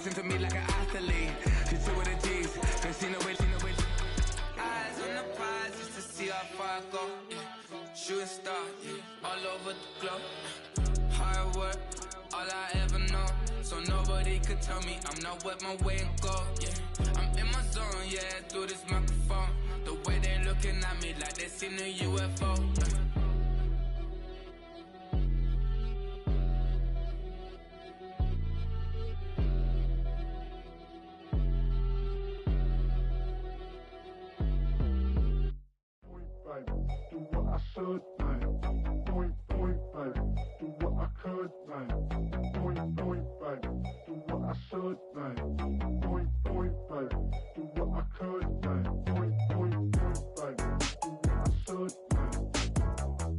To me like an athlete, she took with the G's, then she know it. Eyes on the prize just to see how far I go. Yeah. Shooting star, yeah. All over the globe. Hard work, all I ever know. So nobody could tell me I'm not what my way and go. Yeah, I'm in my zone, yeah, through this microphone. The way they looking at me like they seen a UFO. Do what I should, man. Point, baby. Do what I could, man. Point, baby. Do what I should, man. Point, baby. Do what I could, man. Point, baby. Do what I should, man.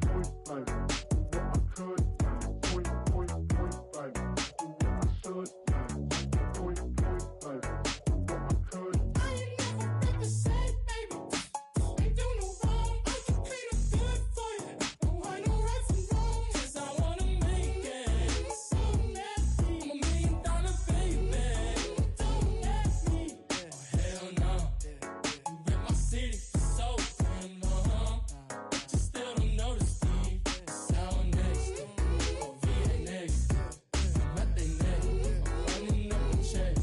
Point, baby. Do what I could, man. Point, baby. Do what I should, man. Point, baby. Do what I could. I ain't never represent, baby. Ain't do no wrong. I can clean up good for you. No, I know right from wrong. 'Cause I wanna make it. So nasty. I'm $1 million baby. Don't ask me. Oh, hell no. You rip my city for so damn long. But you still don't notice me. Sound next. Or VA next. I'm at they neck. I'm running up the check.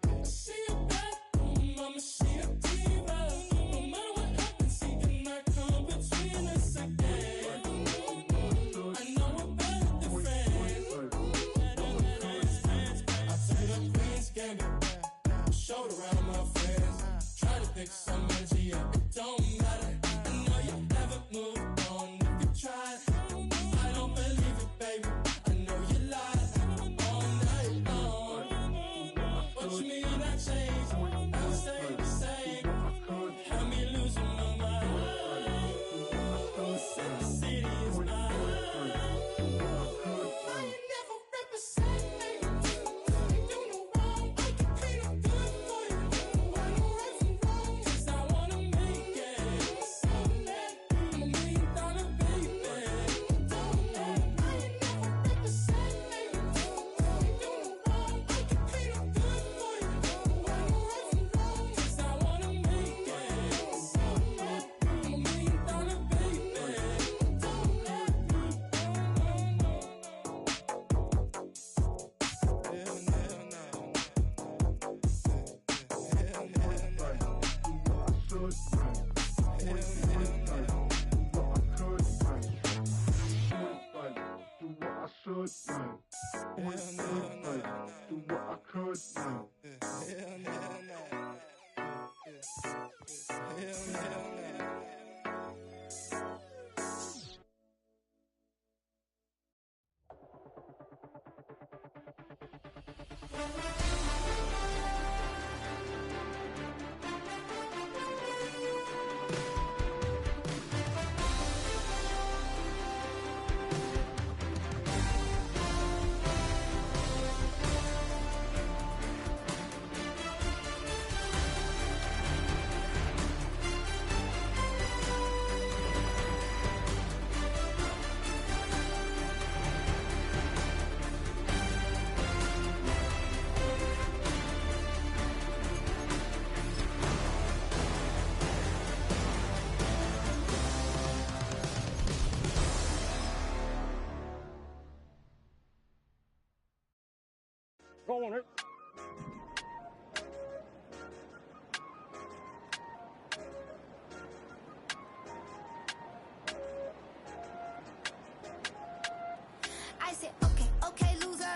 I see you back home, mama, she a diva. No matter what happens, she cannot come between us again. I know we're better than friends. I played up Queen's Gambit, showed around my friends. Try to pick some energy up, it don't matter. I know you never moved on if you tried. I don't believe it, baby. I know you lied all night long. What you mean I changed? I stay the same. Had me losing my mind. Sin City is mine. I ain't never represent, baby. Ain't do no wrong. I can clean up good for you. I know right from wrong. 'Cause I wanna make it. So nasty. I'm $1 million baby. Don't let me. I ain't never represent, baby. Ain't do no wrong. I can clean up good for you. I know right from wrong. 'Cause I wanna make it. So nasty. I'm $1 million baby. Don't let me. Go on it. I said, okay, loser.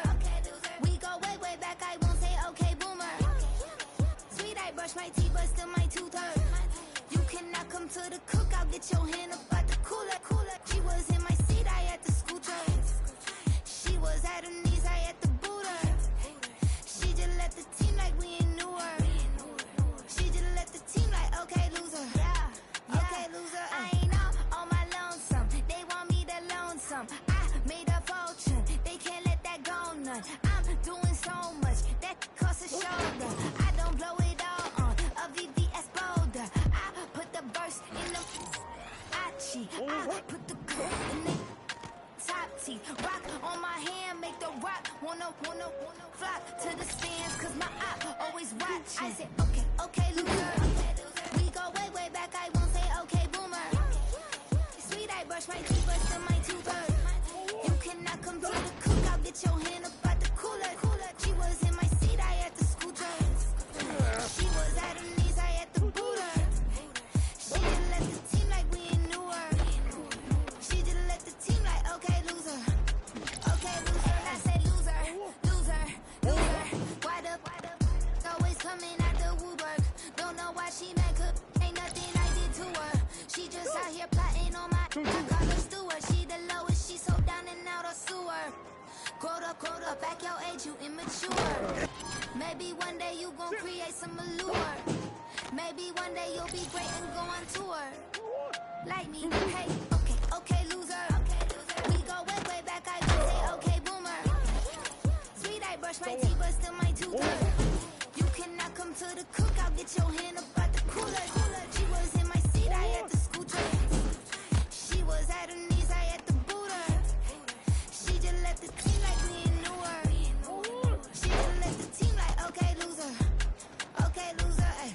We go way back. I won't say okay, boomer. Sweet, I brush my teeth, but still my tooth hurt. You cannot come to the cookout, get your hand up out the cooler. She was in my seat, I had to scoot her. She was at her knees, I had to boot her. She just left the team like we ain't knew her. She just left the team like, okay, loser. Okay, loser. I ain't on my lonesome. They want me to loan some. I made a fortune. They can't let that go none. I'm doing so much that costs a shoulder. I don't blow it all on a VVS boulder. I put the verse in the. I cheat. I said, okay, okay, loser. We go way, way back, I won't say okay, boomer. Sweet, I brush my teeth, but still my tooth hurt. You cannot come to the cookout, get your hand up at the cooler. She was in my seat, I had to scooter. She was at her knees, I had to boot her. She just left the team like we ain't knew her. She just left the team like, okay, loser. Okay, loser, I said loser, loser, loser. Wide up, always coming out the woodwork. Don't know why she mad, cause ain't nothing I did to her. She just out here plotting on my, I call her steward. She the lowest, she so down and out of sewer. Growed up, back your age, you immature. Maybe one day you gon' create some allure. Maybe one day you'll be great and go on tour. Like me, hey, okay, okay, loser. We go way, way back, I gon' say okay, boomer. Sweet, I brush my teeth, but still my tooth hurt. You cannot come to the cookout, get your hand up at the cooler. She was in my seat, I had to scooter. She was at her knees, I had to boot her. She just left the team like we ain't knew her. She just left the team like, okay, loser. Okay, loser, ay.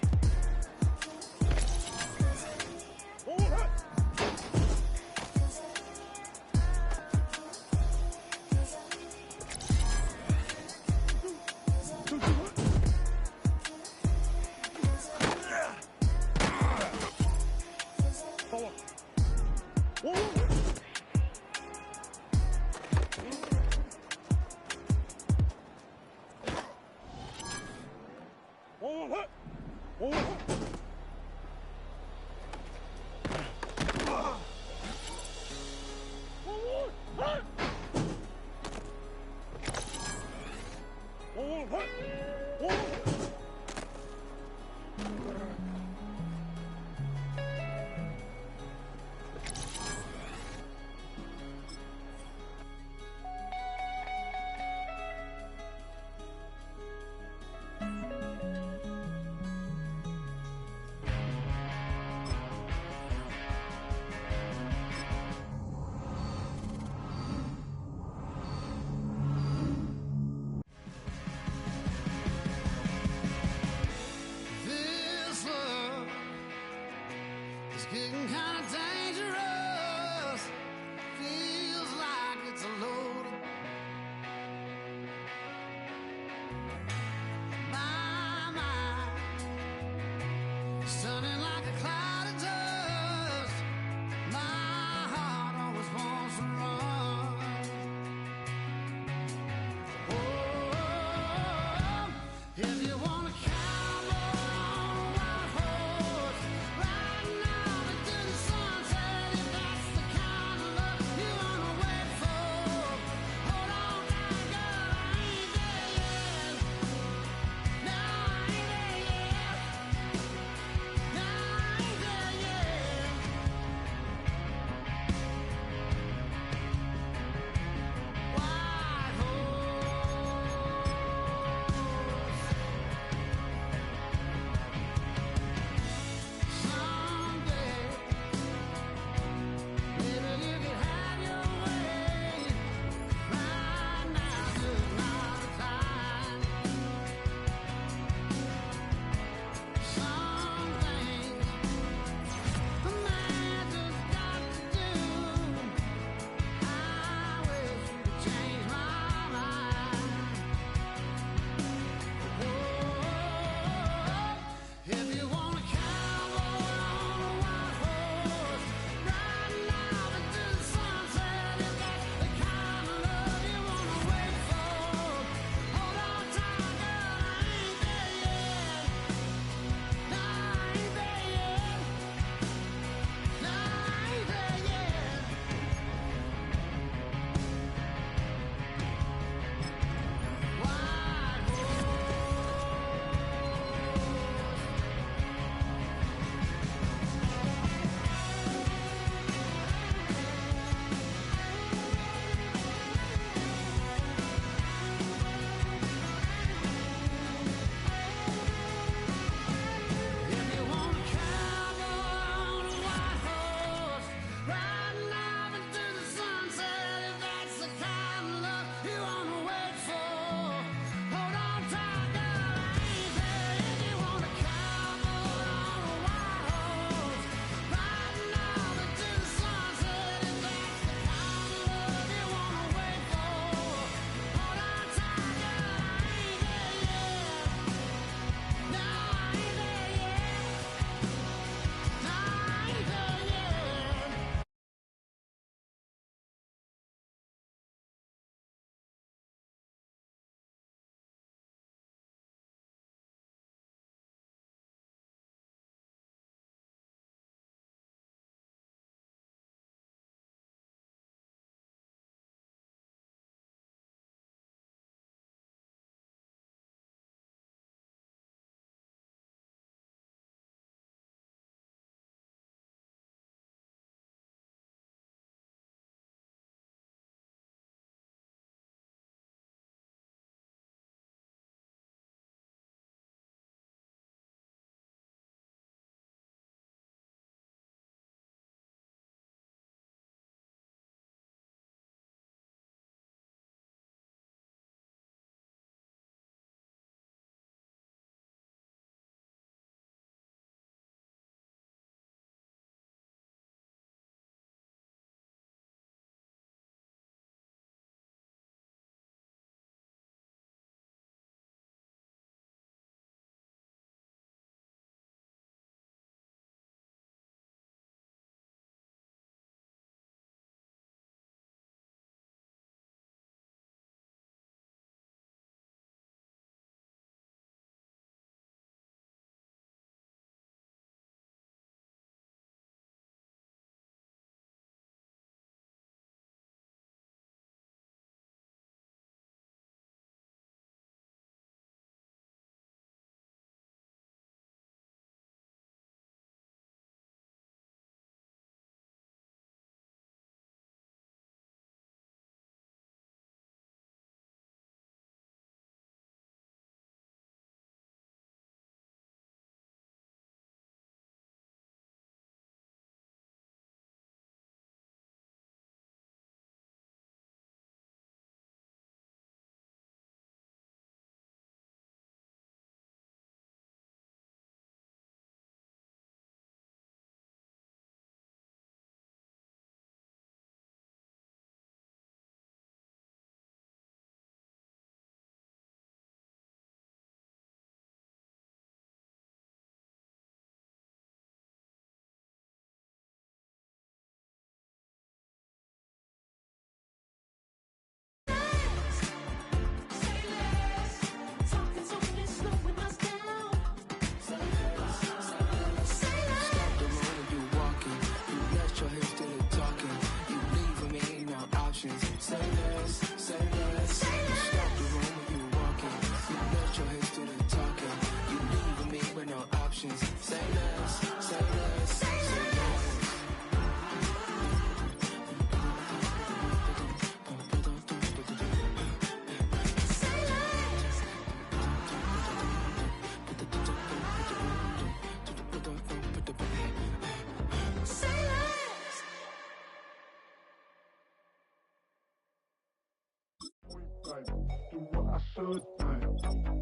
do what I should, man.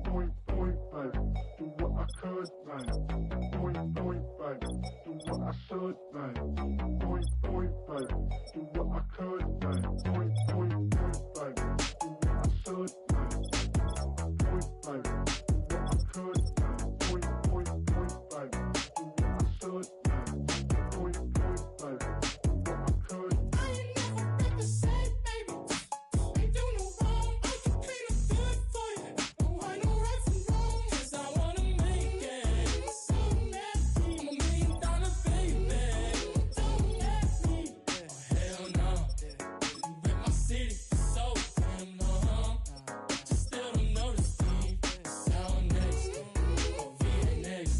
Point, baby, do what I could, man. Point, baby, do what I should, man. Point, baby, do what I could, man. Point, baby, do what I should, man. Point, baby, do what I could, man. Point, baby, do what I should, man. Point, baby, do what I could. I ain't never represent, baby. Ain't do no wrong. I can clean up good for you. Oh, I know right from wrong. 'Cause I wanna make it. So nasty. I'm a $1 million baby. Don't let me. Oh, hell no. You rip my city so damn long. Just still don't notice me. Sound next. Oh, VA next.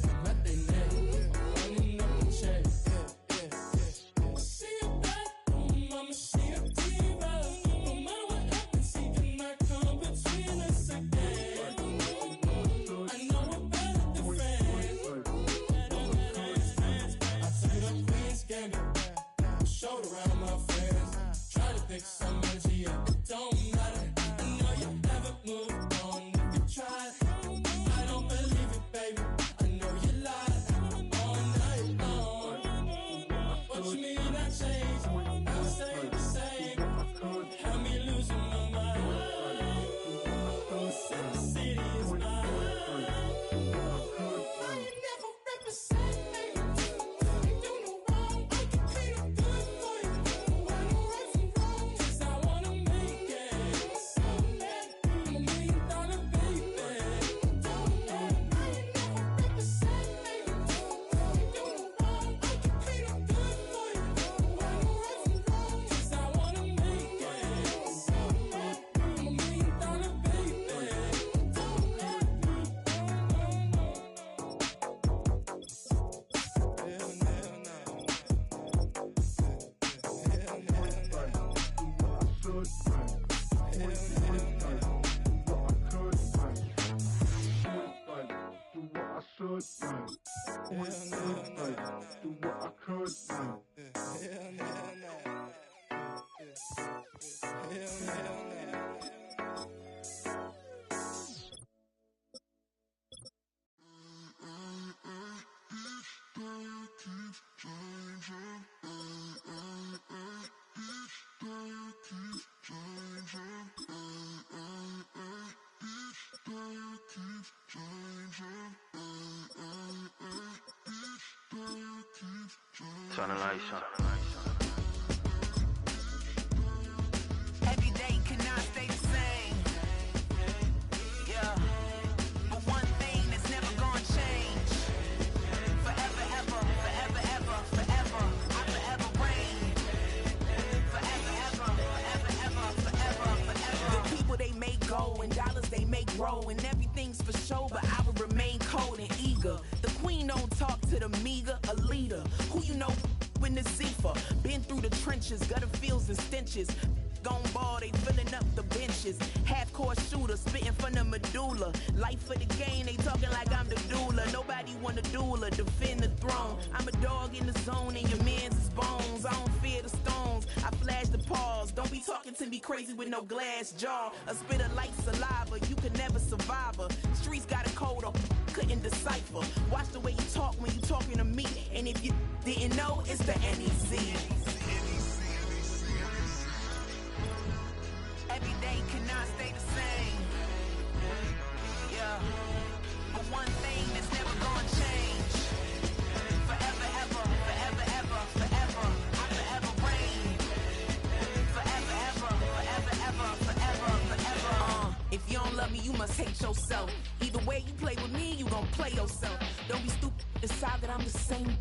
I'm at they neck. Running up the check. She a bad mama, she a diva. No matter what happens, she cannot come between us again. I know we're better than friends. I took it up Queen's Gambit. Showed around my friends. Try to pick some energy up. It don't matter. I know you never moved on if you tried. I don't believe it, baby. I know you lied all night long. What you mean I changed? I stay the same. Had me losing my mind. Said the city is mine. I ain't never represent, baby. Ain't do no wrong. I can clean up good for you. Oh, I know right from wrong. 'Cause I wanna make it. So nasty. I'm a $1 million baby. Don't let me. I ain't never represent, baby. Ain't do no wrong. I can clean up good for you. Oh, I know right from wrong. 'Cause I wanna make it. So nasty. I'm a $1 million baby. Don't let me. Turn the lights on. Every day cannot stay the same. Yeah. But one thing that's never gonna change. Forever, ever, forever, ever, forever. I forever reign. Forever, ever, forever, ever, forever, forever. The people they make go and dollars they make grow and everything's for show, but I will remain cold and eager. The queen don't talk to the meager, a leader. Who you know in the Zephyr? Been through the trenches, gutter fields and stenches. Gone ball, they filling up the benches. Half-court shooter, spitting from the medulla. Life for the game, they talking like I'm the doula. Nobody wanna doula, defend the throne. I'm a dog in the zone and your man's is bones. I don't fear the stones, I flash the paws. Don't be talking to me crazy with no glass jaw. A spit of light saliva, you can never survive her. Streets got a code up, couldn't decipher. Watch the way you talk when you talking to me. And if you didn't know, it's the NEC. Every day cannot stay the same. Yeah. But one thing that's never gonna change. Forever, ever, forever, ever, forever. I forever reign. Forever, ever, forever, ever, forever, forever. If you don't love me, you must hate yourself. Either way you play with me, you gon' play yourself. Don't be stupid, decide that I'm the same.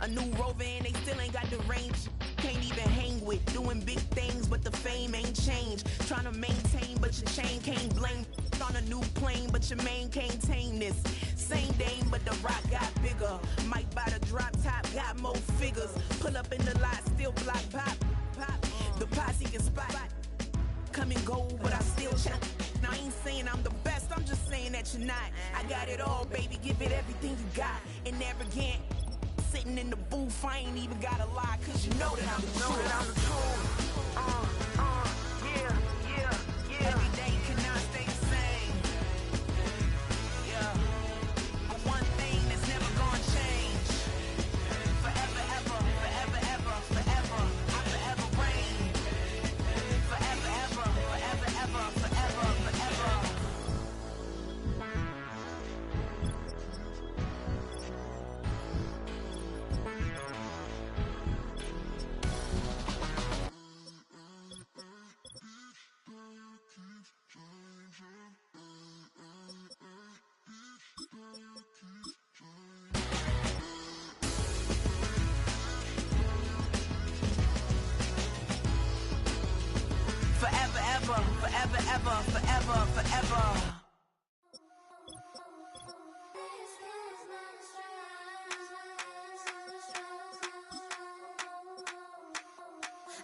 A new rover and they still ain't got the range. Can't even hang with, doing big things, but the fame ain't changed. Trying to maintain, but your chain can't blame. On a new plane, but your main can't tame this. Same dame, but the rock got bigger. Might buy the drop top, got more figures. Pull up in the lot, still block pop, pop. The posse can spot. Come and go, but I still check. Now I ain't saying I'm the best, I'm just saying that you're not. I got it all, baby, give it everything you got. And arrogant, sitting in the booth, I ain't even gotta lie, cause you know that I'm the truth. Yeah, yeah, yeah. Forever, ever, forever, ever, forever, forever.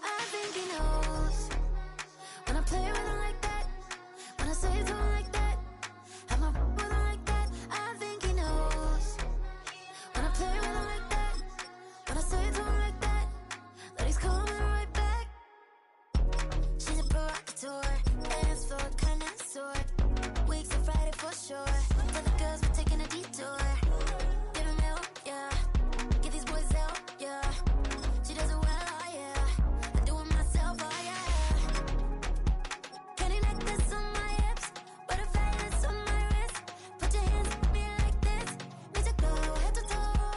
I think he knows when I play with him like that, when I say to him like that, I'm up with him like that. I think he knows when I play with him like that, when I say to him like that, that he's coming right back. She's a provocateur, dance floor connoisseur, weeks of Friday for sure. Tell the girls we're taking a detour. Give him milk, yeah. Get these boys out, yeah. She does it well, oh yeah. I do it myself, oh yeah. Candy necklace on my hips, butterflies on my wrist. Put your hands on me like this. Need to go head to toe.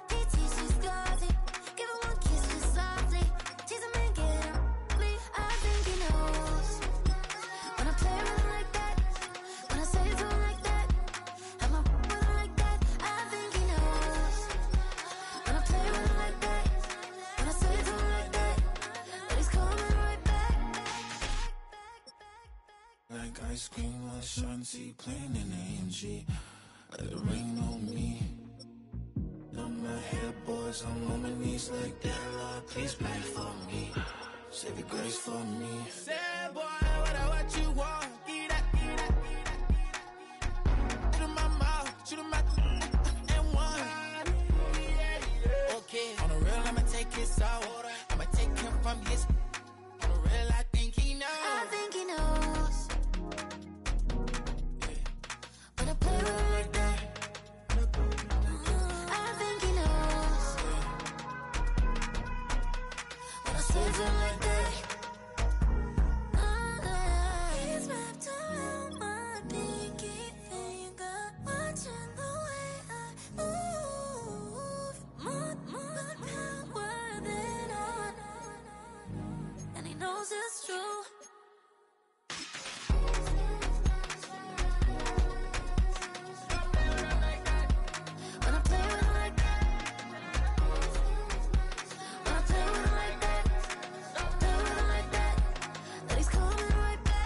PT, she's glossy. Give her one kiss just softly. Tease him and get him ugly. I think he knows when I play with him like that, when I say to him like that, I'm up with him like that. I think he knows when I play with him like that, when I say to him like that, that he's coming right back. Like ice cream on Shanty, playing in AMG. Let it rain on me. Numb my head, boys, I'm on my knees like that. Lord, please pray for me. Save your grace for me. Say, boy, what you want? Get that, get that, get that. Shoot in my mouth, shoot in my and one. Okay, on the real, I'ma take his out. I'ma take him from his. On the real, I think he knows. I think he knows when I play with him like that. I think he knows when I say to him like that. He's wrapped around my pinky finger, watching the way I move. More power than on, and he knows it's true. When I play with him like that, when I play with him like that, play with him like that, that he's coming right back.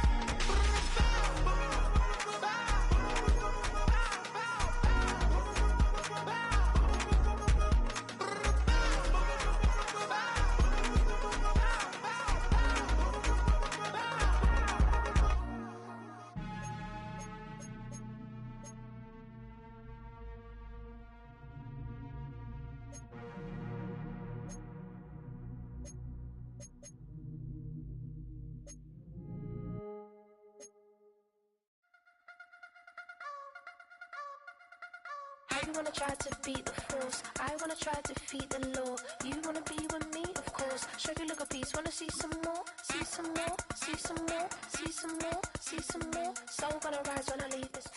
You wanna try to beat the force, I wanna try to defeat the law. You wanna be with me, of course. Show you look a piece, wanna see some more, see some more, see some more, see some more, see some more. Soul gonna rise when I leave this.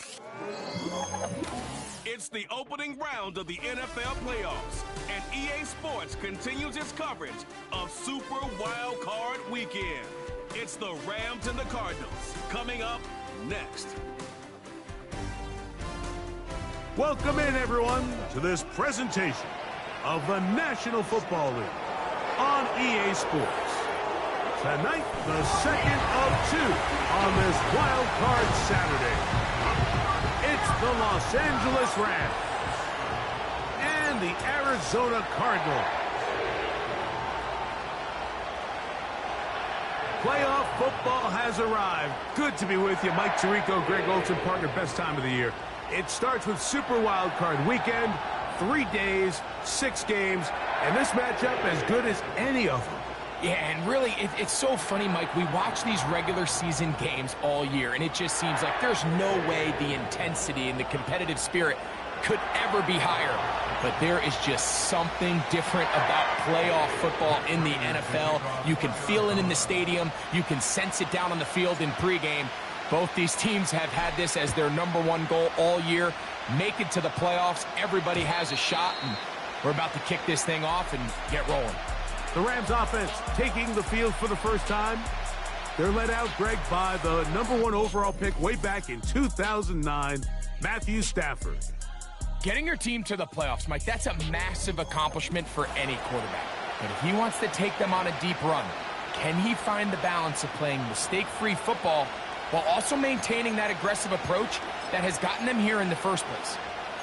It's the opening round of the NFL playoffs, and EA Sports continues its coverage of Super Wild Card Weekend. It's the Rams and the Cardinals coming up next. Welcome in, everyone, to this presentation of the National Football League on EA Sports. Tonight, the second of two on this Wild Card Saturday. It's the Los Angeles Rams and the Arizona Cardinals. Playoff football has arrived. Good to be with you. Mike Tirico, Greg Olson, partner, best time of the year. It starts with Super Wild Card Weekend, 3 days, 6 games, and this matchup as good as any of them. Yeah, and really, it's so funny, Mike. We watch these regular season games all year, and it just seems like there's no way the intensity and the competitive spirit could ever be higher. But there is just something different about playoff football in the NFL. You can feel it in the stadium. You can sense it down on the field in pregame. Both these teams have had this as their #1 goal all year. Make it to the playoffs. Everybody has a shot, and we're about to kick this thing off and get rolling. The Rams offense taking the field for the first time. They're led out, Greg, by the #1 overall pick way back in 2009, Matthew Stafford. Getting your team to the playoffs, Mike, that's a massive accomplishment for any quarterback. But if he wants to take them on a deep run, can he find the balance of playing mistake-free football while also maintaining that aggressive approach that has gotten them here in the first place?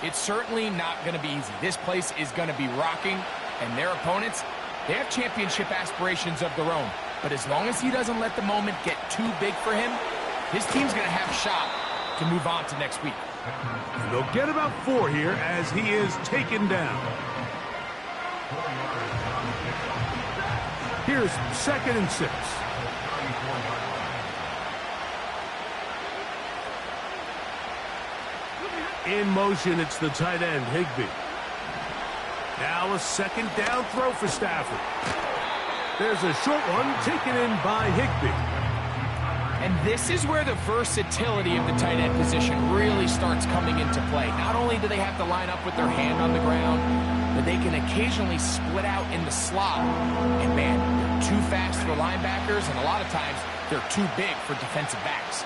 It's certainly not going to be easy. This place is going to be rocking, and their opponents, they have championship aspirations of their own. But as long as he doesn't let the moment get too big for him, his team's going to have a shot to move on to next week. And they'll get about 4 here as he is taken down. Here's 2nd and 6. In motion, it's the tight end, Higbee. Now a 2nd down throw for Stafford. There's a short one taken in by Higbee. And this is where the versatility of the tight end position really starts coming into play. Not only do they have to line up with their hand on the ground, but they can occasionally split out in the slot. And man, they're too fast for linebackers, and a lot of times they're too big for defensive backs.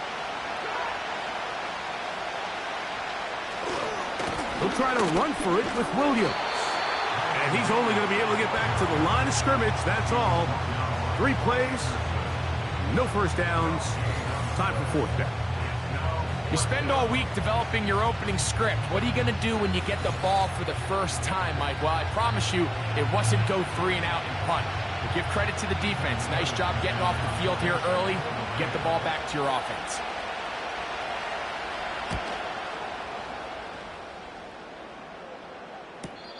He'll try to run for it with Williams. And he's only going to be able to get back to the line of scrimmage, that's all. 3 plays. No first downs. Time for 4th down. You spend all week developing your opening script. What are you going to do when you get the ball for the first time, Mike? Well, I promise you, it wasn't go 3 and out and punt. But give credit to the defense. Nice job getting off the field here early. Get the ball back to your offense.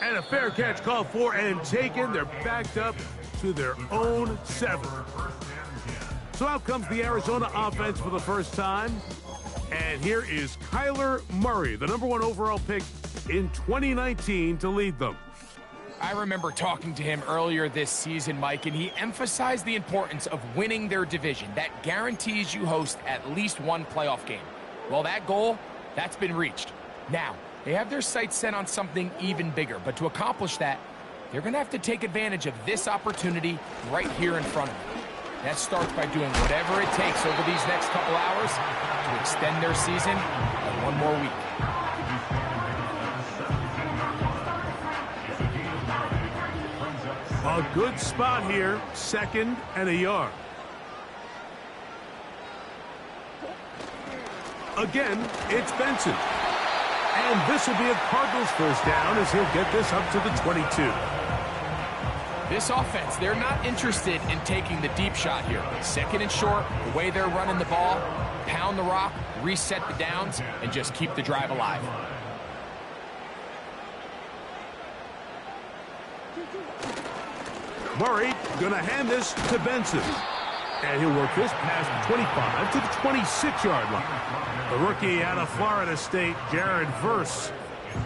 And a fair catch called for and taken. They're backed up to their own 7. So out comes the Arizona offense for the first time. And here is Kyler Murray, the #1 overall pick in 2019 to lead them. I remember talking to him earlier this season, Mike, and he emphasized the importance of winning their division. That guarantees you host at least 1 playoff game. Well, that goal, that's been reached. Now, they have their sights set on something even bigger, but to accomplish that, they're going to have to take advantage of this opportunity right here in front of them. That starts by doing whatever it takes over these next couple hours to extend their season by 1 more week. A good spot here, 2nd and a yard. Again, it's Benson. And this will be a Cardinals first down as he'll get this up to the 22. This offense, they're not interested in taking the deep shot here. 2nd and short, the way they're running the ball, pound the rock, reset the downs, and just keep the drive alive. Murray gonna hand this to Benson. And he'll work this past the 25 to the 26-yard line. The rookie out of Florida State, Jared Verse,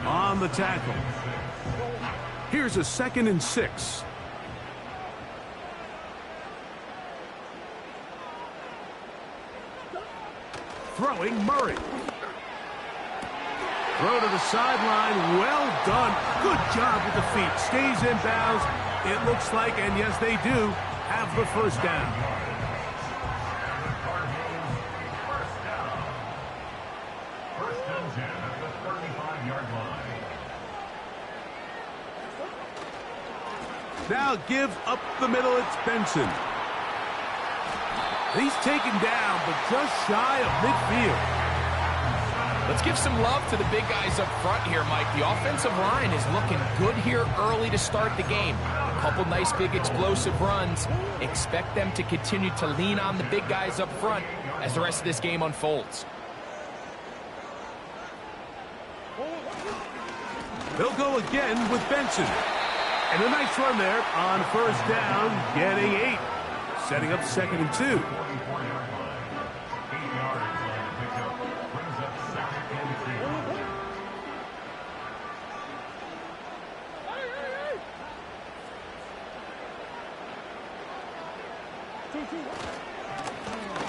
on the tackle. Here's a 2nd and 6. Throwing Murray. Throw to the sideline. Well done. Good job with the feet. Stays in bounds. It looks like, and yes, they do, have the first down. First and 10 at the 35-yard line. Now give up the middle. It's Benson. He's taken down, but just shy of midfield. Let's give some love to the big guys up front here, Mike. The offensive line is looking good here early to start the game. A couple nice big explosive runs. Expect them to continue to lean on the big guys up front as the rest of this game unfolds. They'll go again with Benson. And a nice run there on first down, getting 8. Setting up 2nd and 2.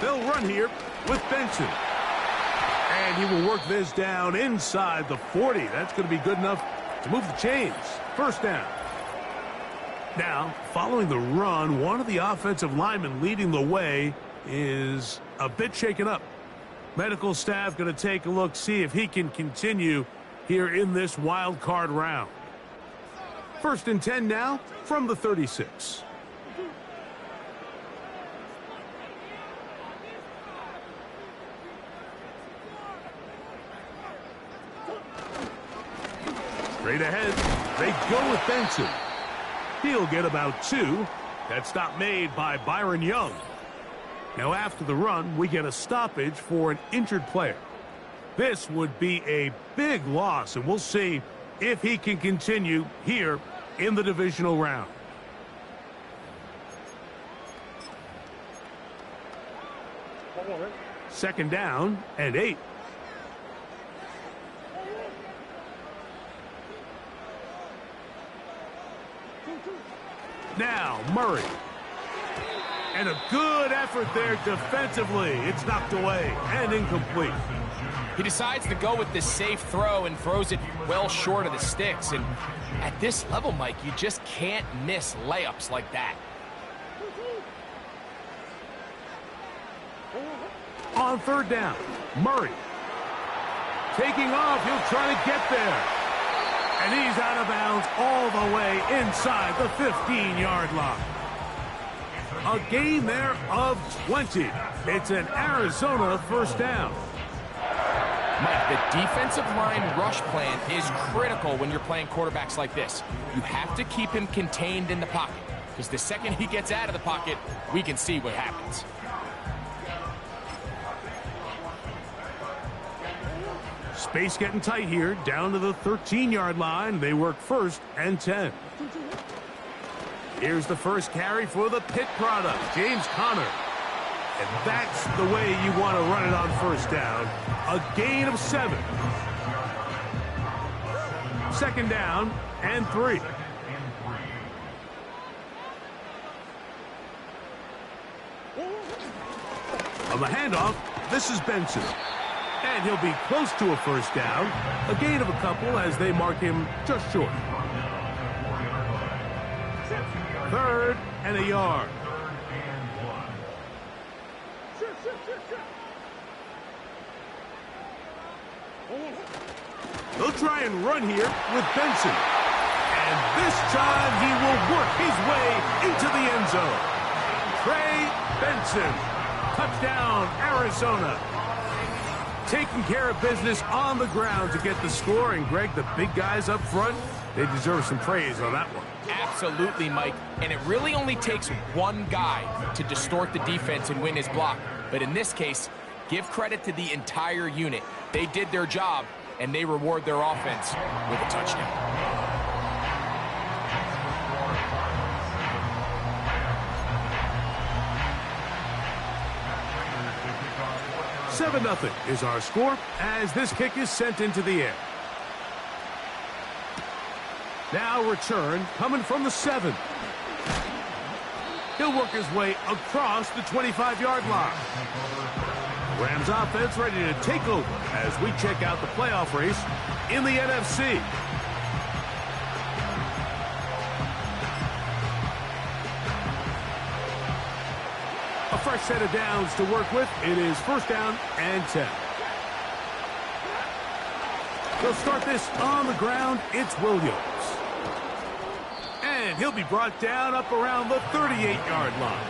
They'll run here with Benson. And he will work this down inside the 40. That's going to be good enough to move the chains. First down. Now, following the run, one of the offensive linemen leading the way is a bit shaken up. Medical staff going to take a look, see if he can continue here in this wild card round. 1st and 10 now from the 36. Straight ahead, they go with Benson. He'll get about 2. That stop made by Byron Young. Now after the run, we get a stoppage for an injured player. This would be a big loss, and we'll see if he can continue here in the divisional round. Second down and 8. Now Murray. And a good effort there defensively. It's knocked away and incomplete. He decides to go with this safe throw and throws it well short of the sticks. And at this level, Mike, you just can't miss layups like that. On 3rd down, Murray. Taking off, he'll try to get there. And he's out of bounds all the way inside the 15-yard line. A gain there of 20. It's an Arizona 1st down. Mike, the defensive line rush plan is critical when you're playing quarterbacks like this. You have to keep him contained in the pocket, because the second he gets out of the pocket, we can see what happens. Space getting tight here, down to the 13-yard line. They work 1st and 10. Here's the first carry for the Pitt product, James Conner. And that's the way you want to run it on 1st down. A gain of 7. 2nd down and 3. On the handoff, this is Benson. And he'll be close to a 1st down. A gain of a couple as they mark him just short. 3rd and a yard. They'll try and run here with Benson. And this time he will work his way into the end zone. Trey Benson. Touchdown, Arizona. Taking care of business on the ground to get the score. And, Greg, the big guys up front, they deserve some praise on that one. Absolutely, Mike. And it really only takes one guy to distort the defense and win his block. But in this case, give credit to the entire unit. They did their job, and they reward their offense with a touchdown. 7-0 is our score as this kick is sent into the air. Now return coming from the 7. He'll work his way across the 25-yard line. Rams offense ready to take over as we check out the playoff race in the NFC. A fresh set of downs to work with. It is 1st down and 10. They'll start this on the ground. It's Williams. And he'll be brought down up around the 38-yard line.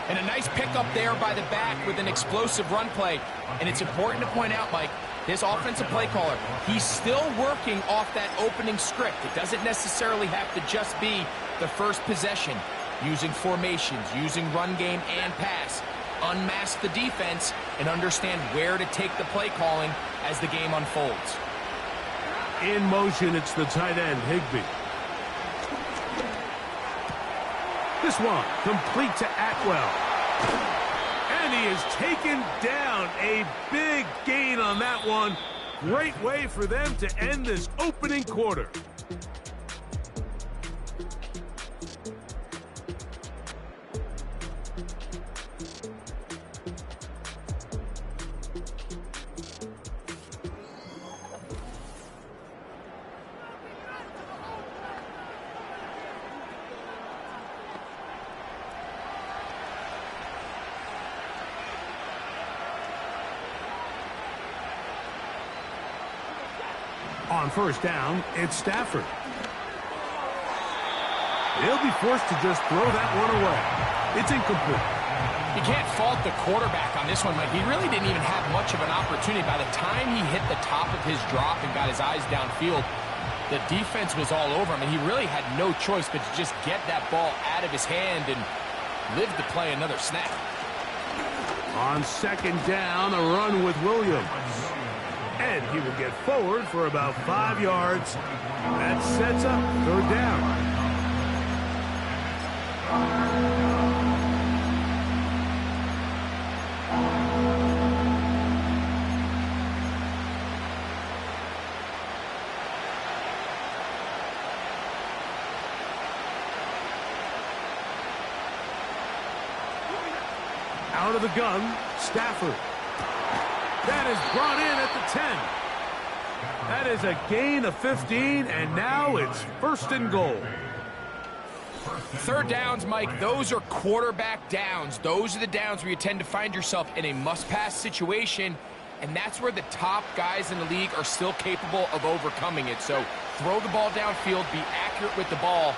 And a nice pickup there by the back with an explosive run play. And it's important to point out, Mike, this offensive play caller, he's still working off that opening script. It doesn't necessarily have to just be the first possession. Using formations, using run game and pass. Unmask the defense and understand where to take the play calling as the game unfolds. In motion, it's the tight end, Higbee. This one complete to Atwell. And he is taken down. A big gain on that one. Great way for them to end this opening quarter. On first down, it's Stafford. He'll be forced to just throw that one away. It's incomplete. You can't fault the quarterback on this one, Mike. He really didn't even have much of an opportunity. By the time he hit the top of his drop and got his eyes downfield, the defense was all over him, and he really had no choice but to just get that ball out of his hand and live to play another snap. On second down, a run with Williams. And he will get forward for about 5 yards. That sets up third down. Out of the gun, Stafford. That is brought in at the 10. That is a gain of 15, and now it's first and goal. Third downs, Mike, those are quarterback downs. Those are the downs where you tend to find yourself in a must-pass situation, and that's where the top guys in the league are still capable of overcoming it. So throw the ball downfield, be accurate with the ball.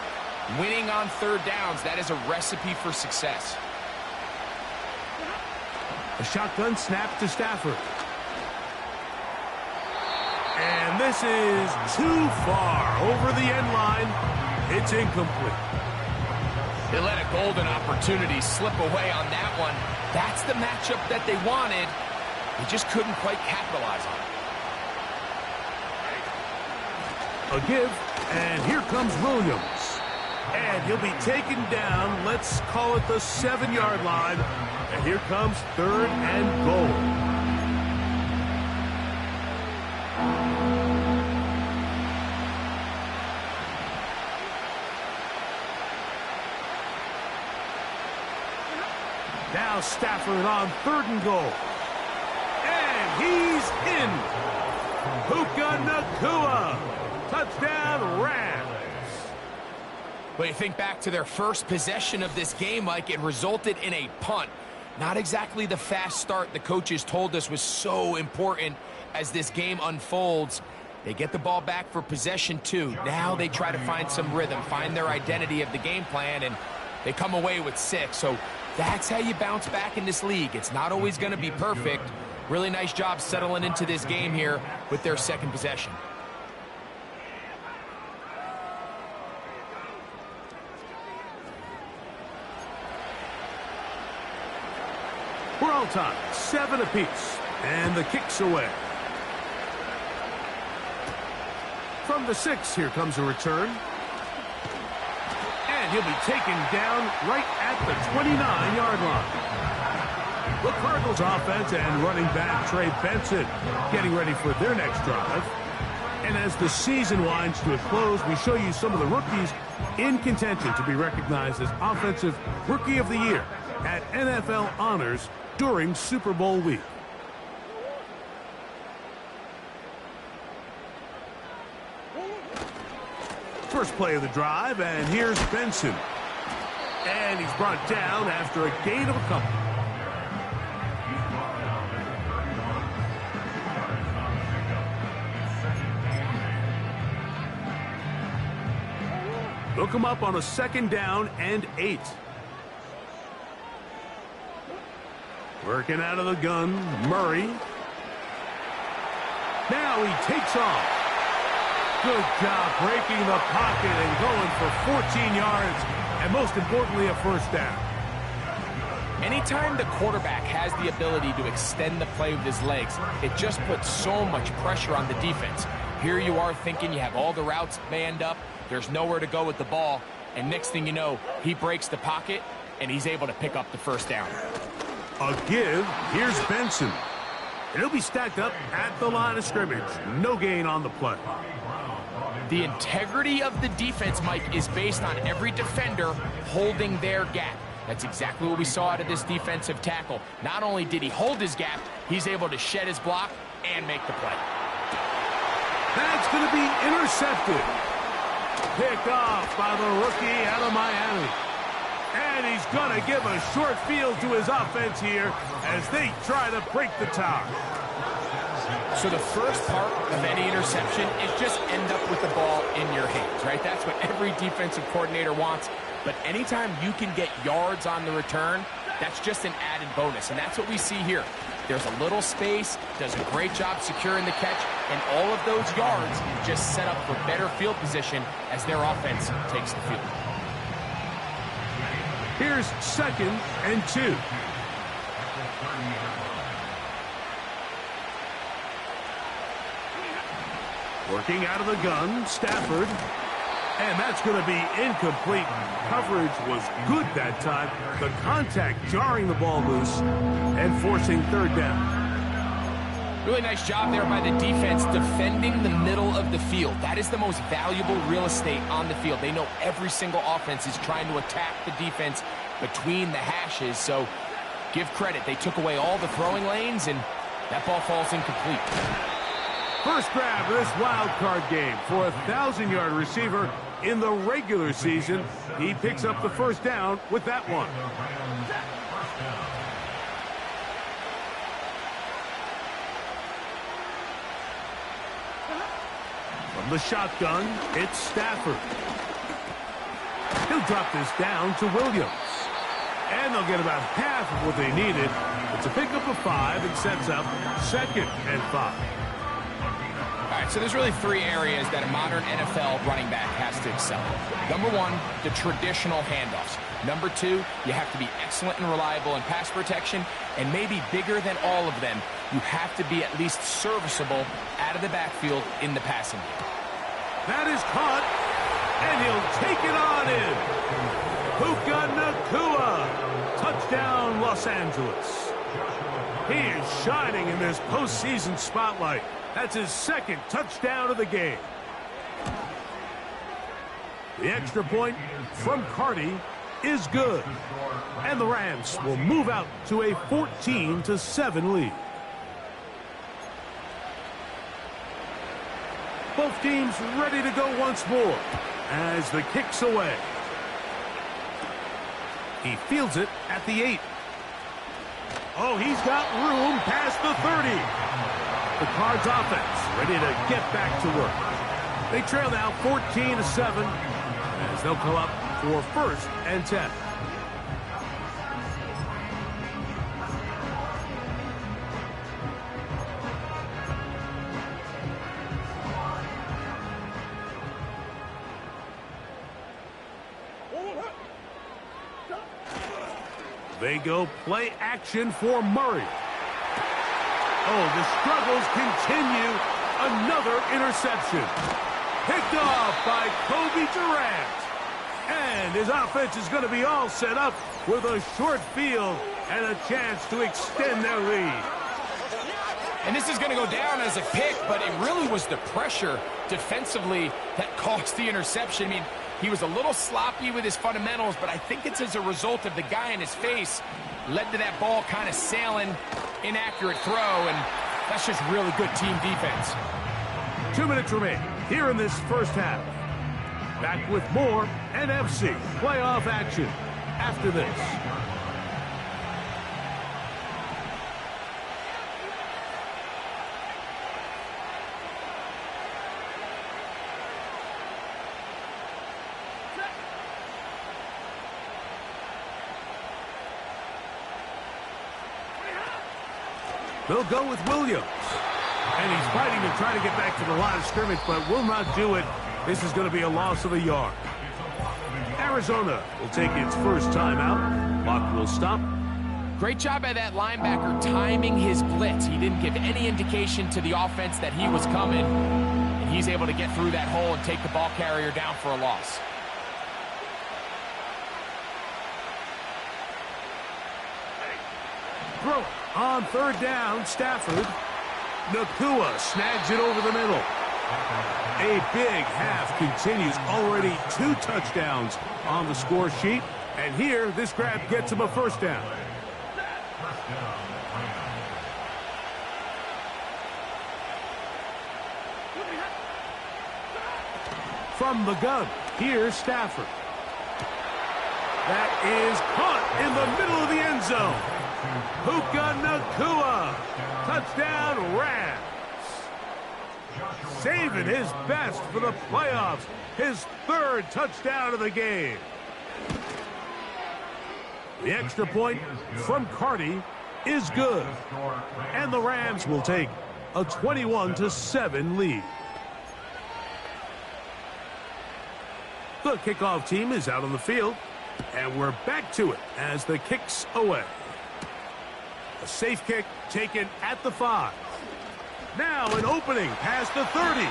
Winning on third downs, that is a recipe for success. A shotgun snap to Stafford. And this is too far over the end line. It's incomplete. They let a golden opportunity slip away on that one. That's the matchup that they wanted. They just couldn't quite capitalize on it. A give, and here comes Williams. And he'll be taken down, let's call it the 7-yard line. And here comes third and goal. Now Stafford on third and goal. And he's in. Puka Nacua. Touchdown, Rams. When you think back to their first possession of this game, Mike, it resulted in a punt. Not exactly the fast start the coaches told us was so important as this game unfolds. They get the ball back for possession 2. Now they try to find some rhythm, find their identity of the game plan, and they come away with 6. So that's how you bounce back in this league. It's not always going to be perfect. Really nice job settling into this game here with their second possession. We're all tied, 7 apiece, and the kick's away. From the 6, here comes a return. And he'll be taken down right at the 29-yard line. The Cardinals offense and running back Trey Benson getting ready for their next drive. And as the season winds to a close, we show you some of the rookies in contention to be recognized as Offensive Rookie of the Year at NFL Honors during Super Bowl week. First play of the drive, and here's Benson. And he's brought down after a gain of a couple. Look him up on a second down and 8. Working out of the gun, Murray. Now he takes off. Good job breaking the pocket and going for 14 yards, and most importantly, a first down. Anytime the quarterback has the ability to extend the play with his legs, it just puts so much pressure on the defense. Here you are thinking you have all the routes manned up, there's nowhere to go with the ball, and next thing you know, he breaks the pocket, and he's able to pick up the first down. A give, here's Benson. And he'll be stacked up at the line of scrimmage. No gain on the play. The integrity of the defense, Mike, is based on every defender holding their gap. That's exactly what we saw out of this defensive tackle. Not only did he hold his gap, he's able to shed his block and make the play. That's going to be intercepted. Picked off by the rookie out of Miami. And he's going to give a short field to his offense here as they try to break the tie. So the first part of any interception is just end up with the ball in your hands, right? That's what every defensive coordinator wants. But anytime you can get yards on the return, that's just an added bonus. And that's what we see here. There's a little space, does a great job securing the catch, and all of those yards just set up for better field position as their offense takes the field. Here's 2nd and 2. Working out of the gun, Stafford. And that's going to be incomplete. Coverage was good that time. The contact jarring the ball loose and forcing 3rd down. Really nice job there by the defense defending the middle of the field. That is the most valuable real estate on the field. They know every single offense is trying to attack the defense between the hashes. So give credit. They took away all the throwing lanes, and that ball falls incomplete. First grab of this wild card game for a 1,000-yard receiver in the regular season. He picks up the first down with that one. From the shotgun, it's Stafford. He'll drop this down to Williams. And they'll get about half of what they needed. It's a pickup of 5 and sets up 2nd and 5. All right, so there's really 3 areas that a modern NFL running back has to excel. Number 1, the traditional handoffs. Number 2, you have to be excellent and reliable in pass protection. And maybe bigger than all of them, you have to be at least serviceable out of the backfield in the passing game. That is caught, and he'll take it on in. Puka Nacua. Touchdown, Los Angeles. He is shining in this postseason spotlight. That's his 2nd touchdown of the game. The extra point from Cardi is good. And the Rams will move out to a 14-7 lead. Both teams ready to go once more as the kick's away. He fields it at the 8. Oh, he's got room past the 30. The Cards offense ready to get back to work. They trail now 14-7 as they'll come up for 1st and 10. They go play action for Murray. Oh, the struggles continue. Another interception. Picked off by Kobe Durant. And his offense is going to be all set up with a short field and a chance to extend their lead. And this is going to go down as a pick, but it really was the pressure defensively that caused the interception. I mean, he was a little sloppy with his fundamentals, but I think it's as a result of the guy in his face led to that ball kind of sailing, inaccurate throw, and that's just really good team defense. 2 minutes remain here in this first half. Back with more NFC playoff action after this. They'll go with Williams. And he's fighting to try to get back to the line of scrimmage, but will not do it. This is going to be a loss of a yard. Arizona will take its first timeout. Clock will stop. Great job by that linebacker timing his blitz. He didn't give any indication to the offense that he was coming, and he's able to get through that hole and take the ball carrier down for a loss. Throw on 3rd down, Stafford. Nacua snags it over the middle. A big half continues. Already 2 touchdowns on the score sheet. And here, this grab gets him a first down. From the gun, here's Stafford. That is caught in the middle of the end zone. Puka Nacua. Touchdown, Rams. saving his best for the playoffs. His third touchdown of the game. The extra point from Cardi is good. And the Rams will take a 21-7 lead. The kickoff team is out on the field, and we're back to it as the kick's away. A safe kick taken at the 5. Now an opening past the 30.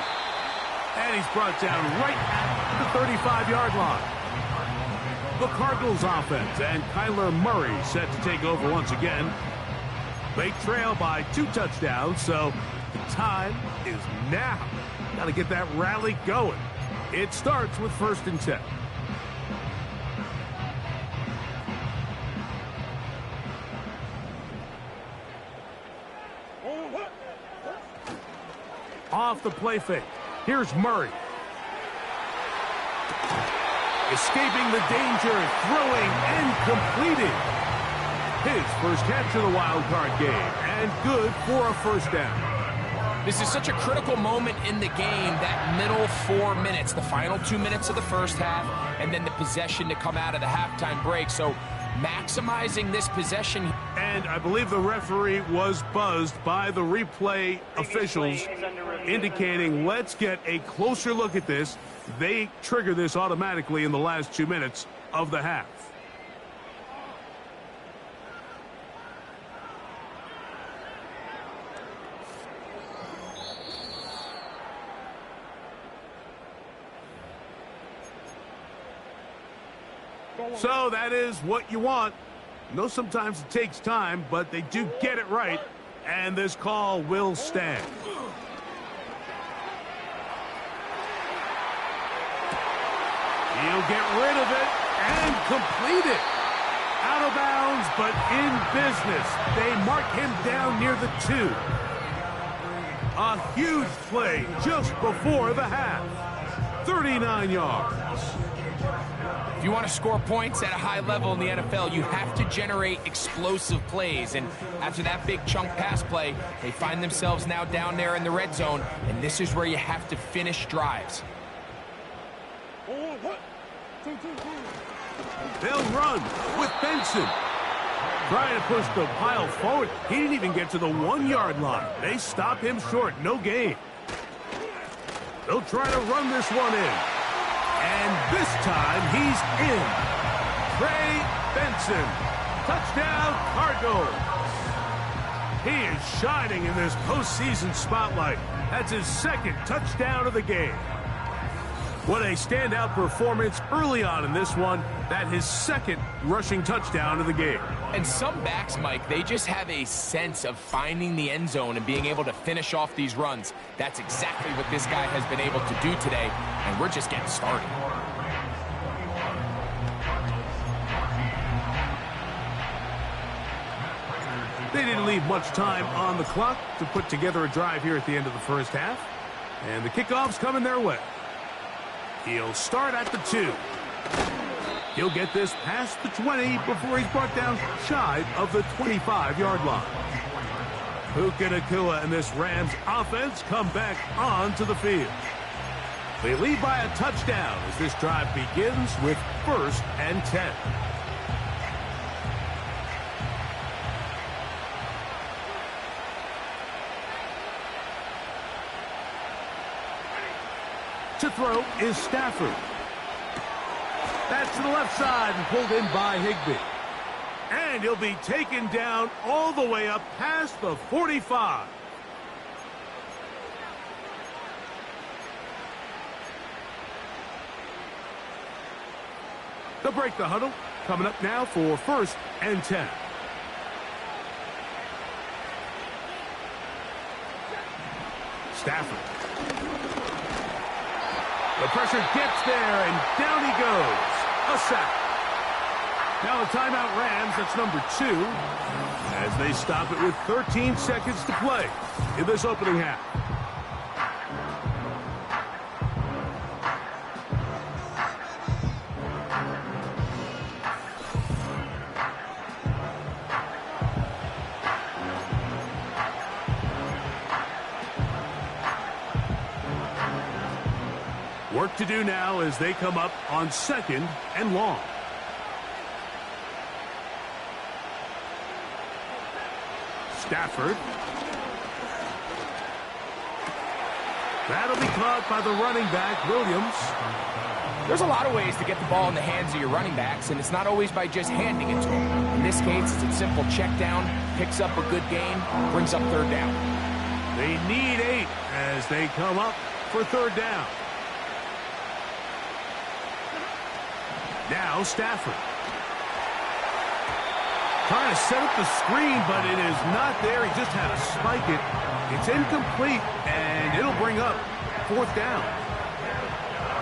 And he's brought down right at the 35-yard line. The Cardinals offense and Kyler Murray set to take over once again. They trail by 2 touchdowns, so the time is now. Got to get that rally going. It starts with 1st and 10. Off the play fake. Here's Murray. Escaping the danger, throwing and completing. His first catch of the wild card game, and good for a 1st down. This is such a critical moment in the game, that middle 4 minutes, the final 2 minutes of the first half, and then the possession to come out of the halftime break. So maximizing this possession. And I believe the referee was buzzed by the replay officials, indicating let's get a closer look at this. They trigger this automatically in the last 2 minutes of the half. So that is what you want. I know sometimes it takes time, but they do get it right, and this call will stand. He'll get rid of it and complete it. Out of bounds, but in business. They mark him down near the 2. A huge play just before the half. 39 yards. If you want to score points at a high level in the NFL, you have to generate explosive plays. And after that big chunk pass play, they find themselves now down there in the red zone. And this is where you have to finish drives. They'll run with Benson. Trying to push the pile forward. He didn't even get to the 1-yard line. They stop him short. No gain. They'll try to run this one in. And this time he's in. Trey Benson. Touchdown, Cardinals. He is shining in this postseason spotlight. That's his 2nd touchdown of the game. What a standout performance early on in this one. That his 2nd rushing touchdown of the game. And some backs, Mike, they just have a sense of finding the end zone and being able to finish off these runs. That's exactly what this guy has been able to do today, and we're just getting started. They didn't leave much time on the clock to put together a drive here at the end of the first half. And the kickoff's coming their way. He'll start at the 2. He'll get this past the 20 before he's brought down shy of the 25-yard line. Puka Nacua and this Rams offense come back onto the field. They lead by a touchdown as this drive begins with 1st and 10. To throw is Stafford. That's to the left side and pulled in by Higbee. And he'll be taken down all the way up past the 45. They'll break the huddle. Coming up now for 1st and 10. Stafford. The pressure gets there, and down he goes. A sack. Now a timeout Rams, that's number 2, as they stop it with 13 seconds to play in this opening half. Work to do now as they come up on 2nd and long. Stafford. That'll be caught by the running back, Williams. There's a lot of ways to get the ball in the hands of your running backs, and it's not always by just handing it to them. In this case, it's a simple check down, picks up a good gain, brings up 3rd down. They need 8 as they come up for 3rd down. Now Stafford. Trying to set up the screen, but it is not there. He just had to spike it. It's incomplete, and it'll bring up 4th down.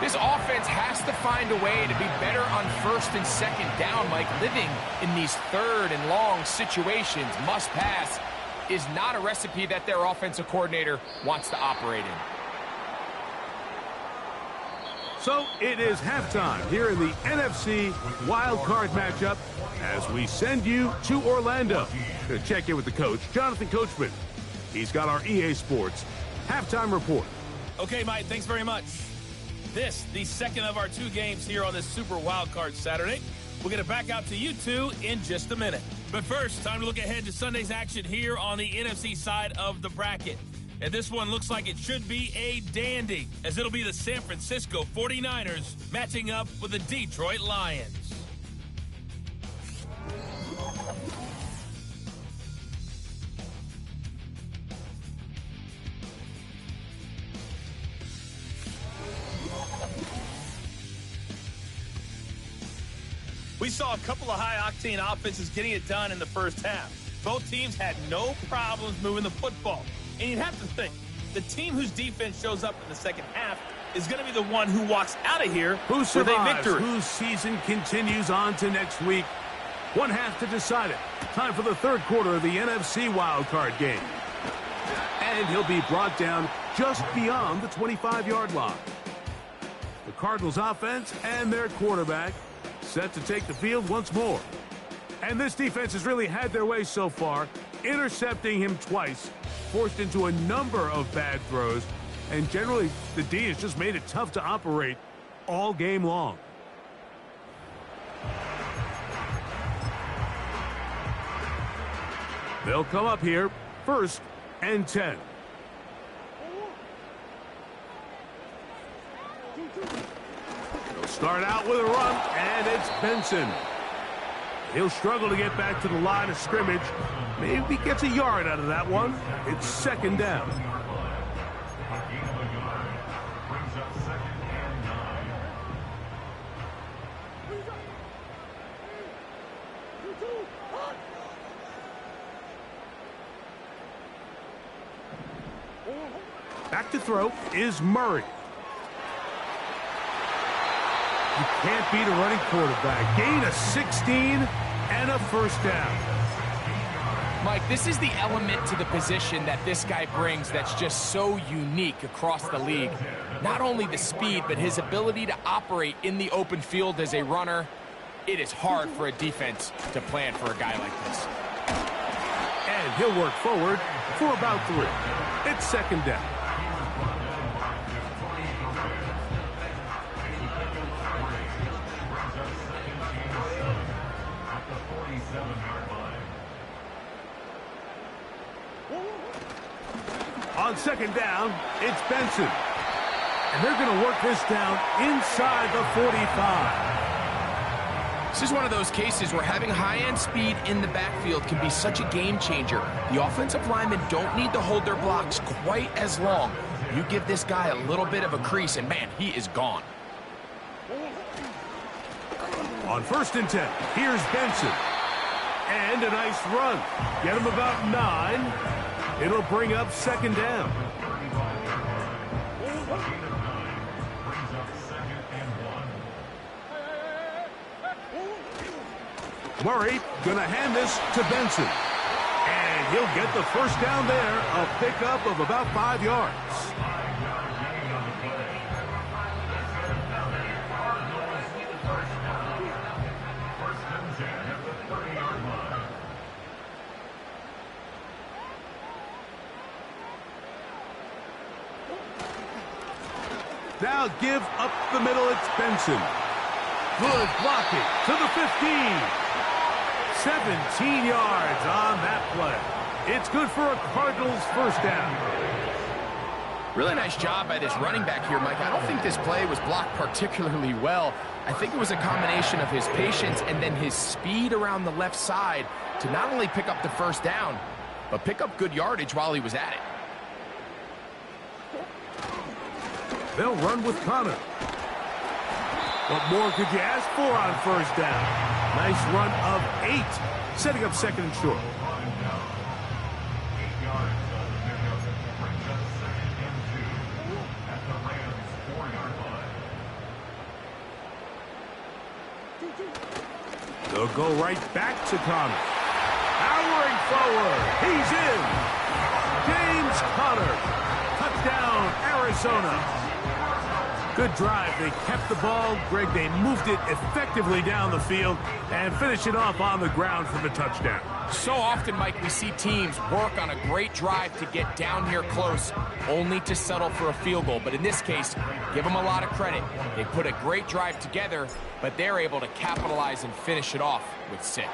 This offense has to find a way to be better on 1st and 2nd down, Mike. Living in these 3rd and long situations, must pass, is not a recipe that their offensive coordinator wants to operate in. So it is halftime here in the NFC Wild Card matchup as we send you to Orlando to check in with the coach, Jonathan Coachman. He's got our EA Sports halftime report. Okay, Mike, thanks very much. This, the second of our 2 games here on this Super Wild Card Saturday. We'll get it back out to you two in just a minute. But first, time to look ahead to Sunday's action here on the NFC side of the bracket. And this one looks like it should be a dandy, as it'll be the San Francisco 49ers matching up with the Detroit Lions. We saw a couple of high-octane offenses getting it done in the first half. Both teams had no problems moving the football. And you'd have to think, the team whose defense shows up in the second half is going to be the one who walks out of here with a victory. Whose season continues on to next week. 1 half to decide it. Time for the 3rd quarter of the NFC wildcard game. And he'll be brought down just beyond the 25-yard line. The Cardinals offense and their quarterback set to take the field once more. And this defense has really had their way so far, intercepting him twice, forced into a number of bad throws, and generally the D has just made it tough to operate all game long. They'll come up here, 1st and 10. They'll start out with a run, and it's Benson. He'll struggle to get back to the line of scrimmage. Maybe gets a yard out of that one. It's 2nd down. Back to throw is Murray. You can't beat a running quarterback. Gain of 16 and a 1st down. Mike, this is the element to the position that this guy brings that's just so unique across the league. Not only the speed, but his ability to operate in the open field as a runner. It is hard for a defense to plan for a guy like this. And he'll work forward for about 3. It's 2nd down. On 2nd down, it's Benson. And they're going to work this down inside the 45. This is one of those cases where having high-end speed in the backfield can be such a game changer. The offensive linemen don't need to hold their blocks quite as long. You give this guy a little bit of a crease, and man, he is gone. On 1st and 10, here's Benson. And a nice run. Get him about 9. It'll bring up 2nd down. Murray going to hand this to Benson. And he'll get the 1st down there, a pickup of about 5 yards. Now give up the middle. It's Benson. Good blocking to the 15. 17 yards on that play. It's good for a Cardinals first down. Really nice job by this running back here, Mike. I don't think this play was blocked particularly well. I think it was a combination of his patience and then his speed around the left side to not only pick up the first down, but pick up good yardage while he was at it. They'll run with Connor. What more could you ask for on first down? Nice run of 8, setting up second and short. They'll go right back to Connor. Powering forward. He's in. James Conner. Touchdown, Arizona. Good drive. They kept the ball. Greg, they moved it effectively down the field and finish it off on the ground for the touchdown. So often, Mike, we see teams work on a great drive to get down here close, only to settle for a field goal. But in this case, give them a lot of credit. They put a great drive together, but they're able to capitalize and finish it off with 6.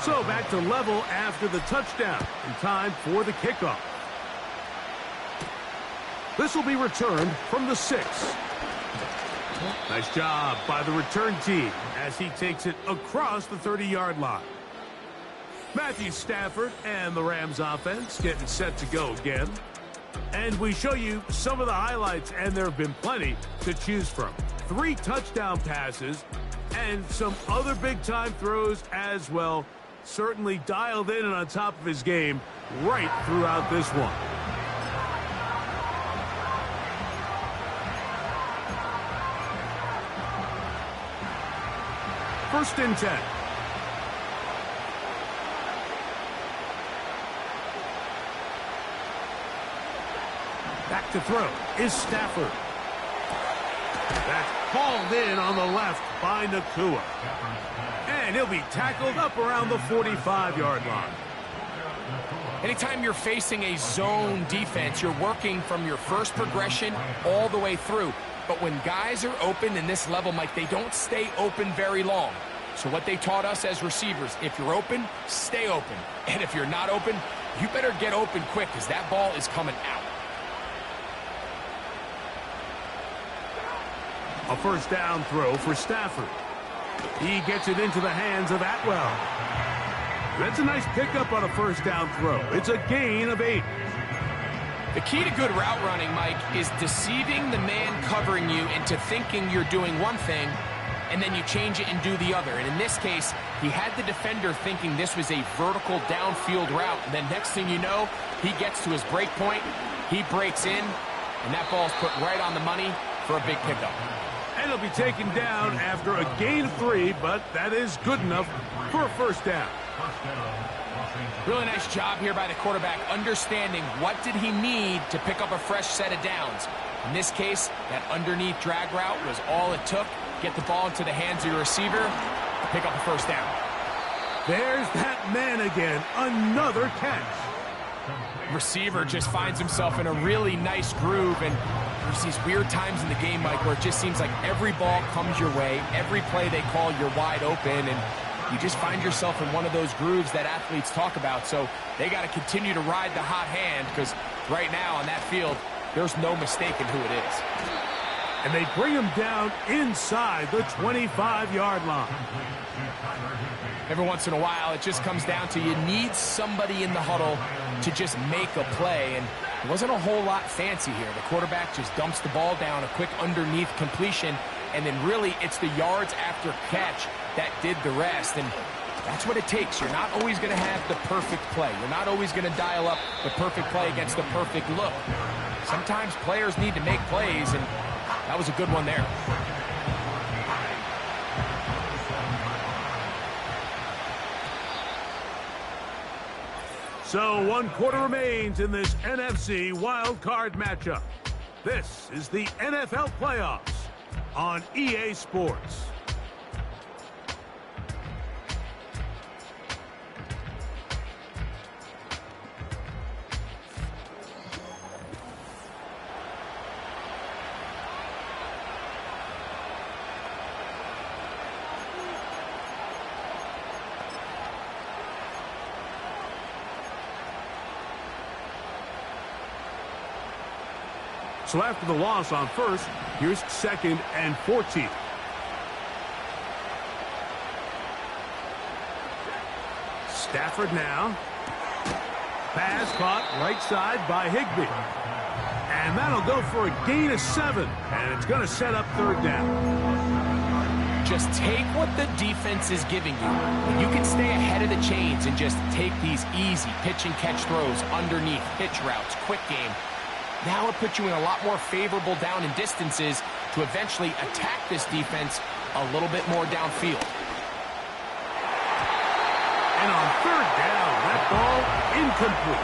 So back to level after the touchdown in time for the kickoff. This will be returned from the 6. Nice job by the return team as he takes it across the 30-yard line. Matthew Stafford and the Rams offense getting set to go again. And we show you some of the highlights, and there have been plenty to choose from. 3 touchdown passes and some other big-time throws as well. Certainly dialed in and on top of his game right throughout this one. First and 10. Back to throw is Stafford. That's hauled in on the left by Nakua. And he'll be tackled up around the 45-yard line. Anytime you're facing a zone defense, you're working from your first progression all the way through. But when guys are open in this level, Mike, they don't stay open very long. So what they taught us as receivers, if you're open, stay open. And if you're not open, you better get open quick because that ball is coming out. A first down throw for Stafford. He gets it into the hands of Atwell. That's a nice pickup on a first down throw. It's a gain of 8. The key to good route running, Mike, is deceiving the man covering you into thinking you're doing one thing, and then you change it and do the other. And in this case, he had the defender thinking this was a vertical downfield route. And then next thing you know, he gets to his break point, he breaks in, and that ball's put right on the money for a big pickup. And he'll be taken down after a gain of 3, but that is good enough for a first down. Really nice job here by the quarterback, understanding what did he need to pick up a fresh set of downs. In this case, that underneath drag route was all it took. Get the ball into the hands of your receiver, pick up a first down. There's that man again, another catch. Receiver just finds himself in a really nice groove, and there's these weird times in the game, Mike, where it just seems like every ball comes your way, every play they call, you're wide open, and you just find yourself in one of those grooves that athletes talk about. So they got to continue to ride the hot hand, because right now on that field, there's no mistaking who it is. And they bring him down inside the 25-yard line. Every once in a while, it just comes down to you need somebody in the huddle to just make a play, and it wasn't a whole lot fancy here. The quarterback just dumps the ball down, a quick underneath completion, and then really it's the yards after catch that did the rest, and that's what it takes. You're not always going to have the perfect play. You're not always going to dial up the perfect play against the perfect look. Sometimes players need to make plays, and that was a good one there. So 1 quarter remains in this NFC wild card matchup. This is the NFL playoffs on EA Sports. So after the loss on first, here's 2nd and 14. Stafford now. Pass caught right side by Higbee. And that'll go for a gain of 7. And it's going to set up 3rd down. Just take what the defense is giving you. You can stay ahead of the chains and just take these easy pitch and catch throws underneath, pitch routes, quick game. Now it puts you in a lot more favorable down and distances to eventually attack this defense a little bit more downfield. And on 3rd down, that ball incomplete.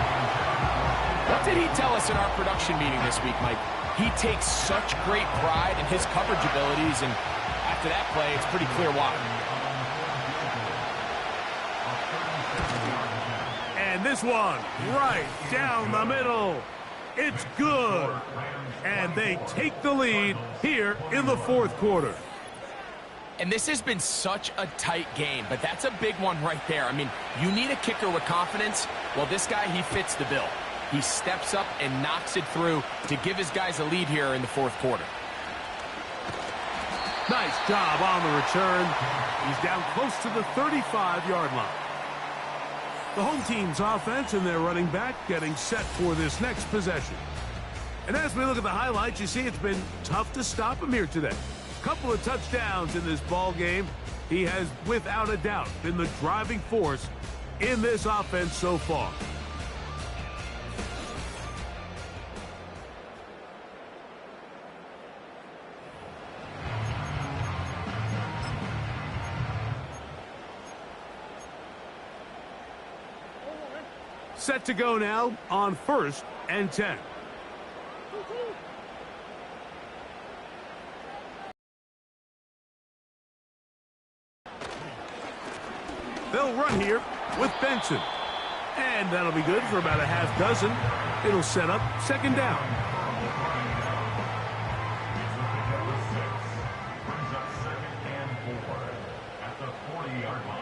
What did he tell us in our production meeting this week, Mike? He takes such great pride in his coverage abilities, and after that play, it's pretty clear why. And this one, right down the middle. It's good. And they take the lead here in the 4th quarter. And this has been such a tight game, but that's a big one right there. I mean, you need a kicker with confidence. Well, this guy, he fits the bill. He steps up and knocks it through to give his guys a lead here in the 4th quarter. Nice job on the return. He's down close to the 35-yard line. The home team's offense and their running back getting set for this next possession. And as we look at the highlights, you see it's been tough to stop him here today. Couple of touchdowns in this ball game. He has, without a doubt, been the driving force in this offense so far. Set to go now on 1st and 10. They'll run here with Benson. And that'll be good for about a half dozen. It'll set up 2nd down. Brings up 2nd and 4 at the 40-yard line.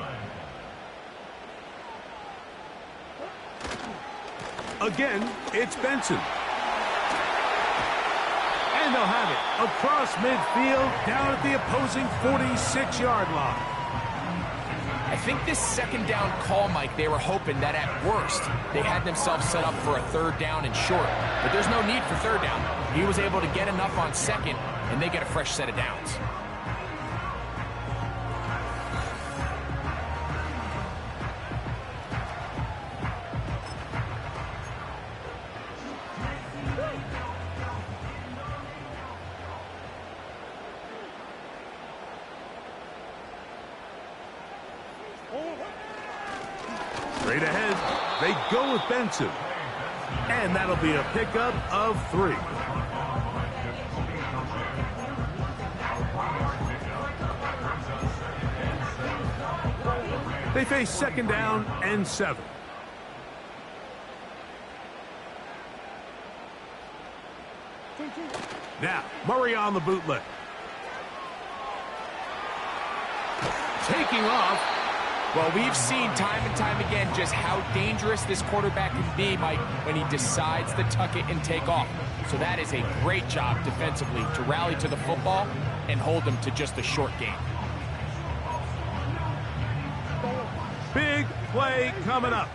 Again, it's Benson. And they'll have it across midfield down at the opposing 46-yard line. I think this 2nd down call, Mike, they were hoping that at worst they had themselves set up for a 3rd down and short. But there's no need for 3rd down. He was able to get enough on 2nd, and they get a fresh set of downs. Straight ahead, they go with Benson. And that'll be a pickup of 3. They face 2nd down and 7. Now, Murray on the bootleg. Taking off. Well, we've seen time and time again just how dangerous this quarterback can be, Mike, when he decides to tuck it and take off. So that is a great job defensively to rally to the football and hold them to just a short game. Big play coming up.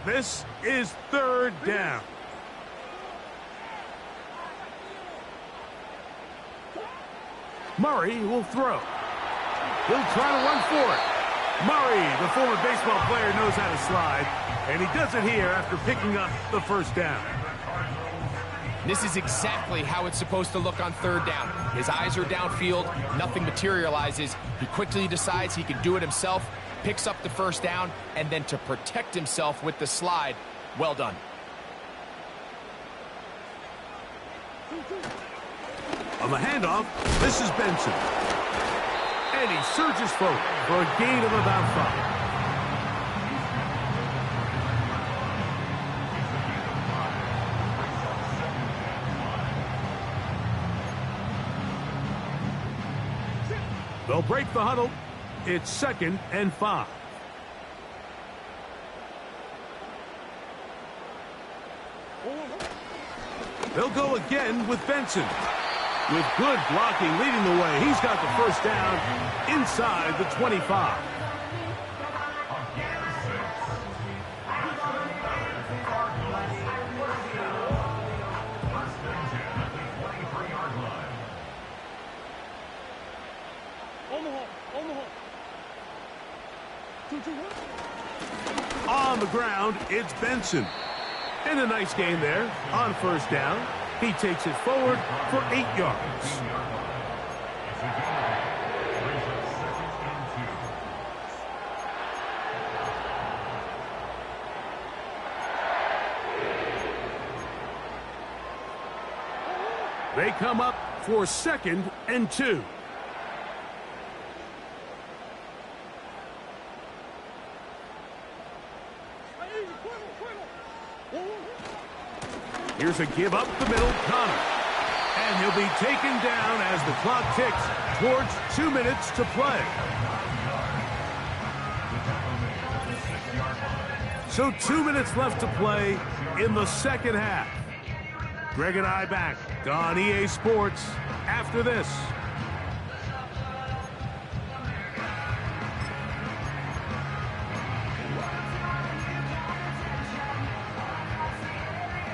This is 3rd down. Murray will throw. He'll try to run for it. Murray, the former baseball player, knows how to slide, and he does it here after picking up the 1st down. This is exactly how it's supposed to look on 3rd down. His eyes are downfield, nothing materializes. He quickly decides he can do it himself, picks up the 1st down, and then to protect himself with the slide, well done. On the handoff, this is Benson. And he surges forward for a gain of about 5. They'll break the huddle. It's 2nd and 5. They'll go again with Benson. With good blocking leading the way, he's got the first down inside the 25. On the ground, it's Benson. And a nice gain there on first down. He takes it forward for 8 yards. They come up for 2nd and 2. Here's a give up the middle, Connor. And he'll be taken down as the clock ticks towards 2 minutes to play. So 2 minutes left to play in the second half. Greg and I back on EA Sports after this.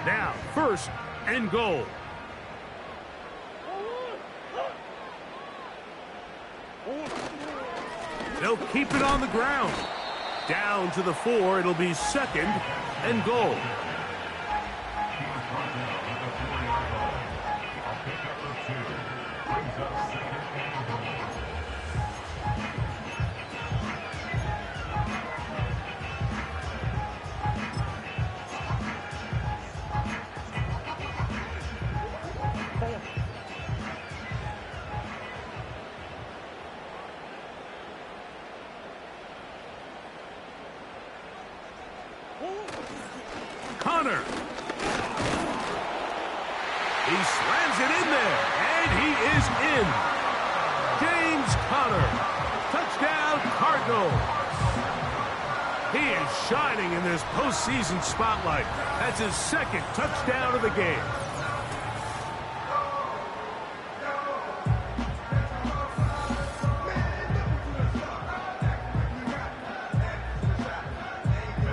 Now, 1st and goal. They'll keep it on the ground. Down to the 4, it'll be 2nd and goal. Connor. He slams it in there, and he is in. James Conner. Touchdown, Cardinals. He is shining in this postseason spotlight. That's his 2nd touchdown of the game.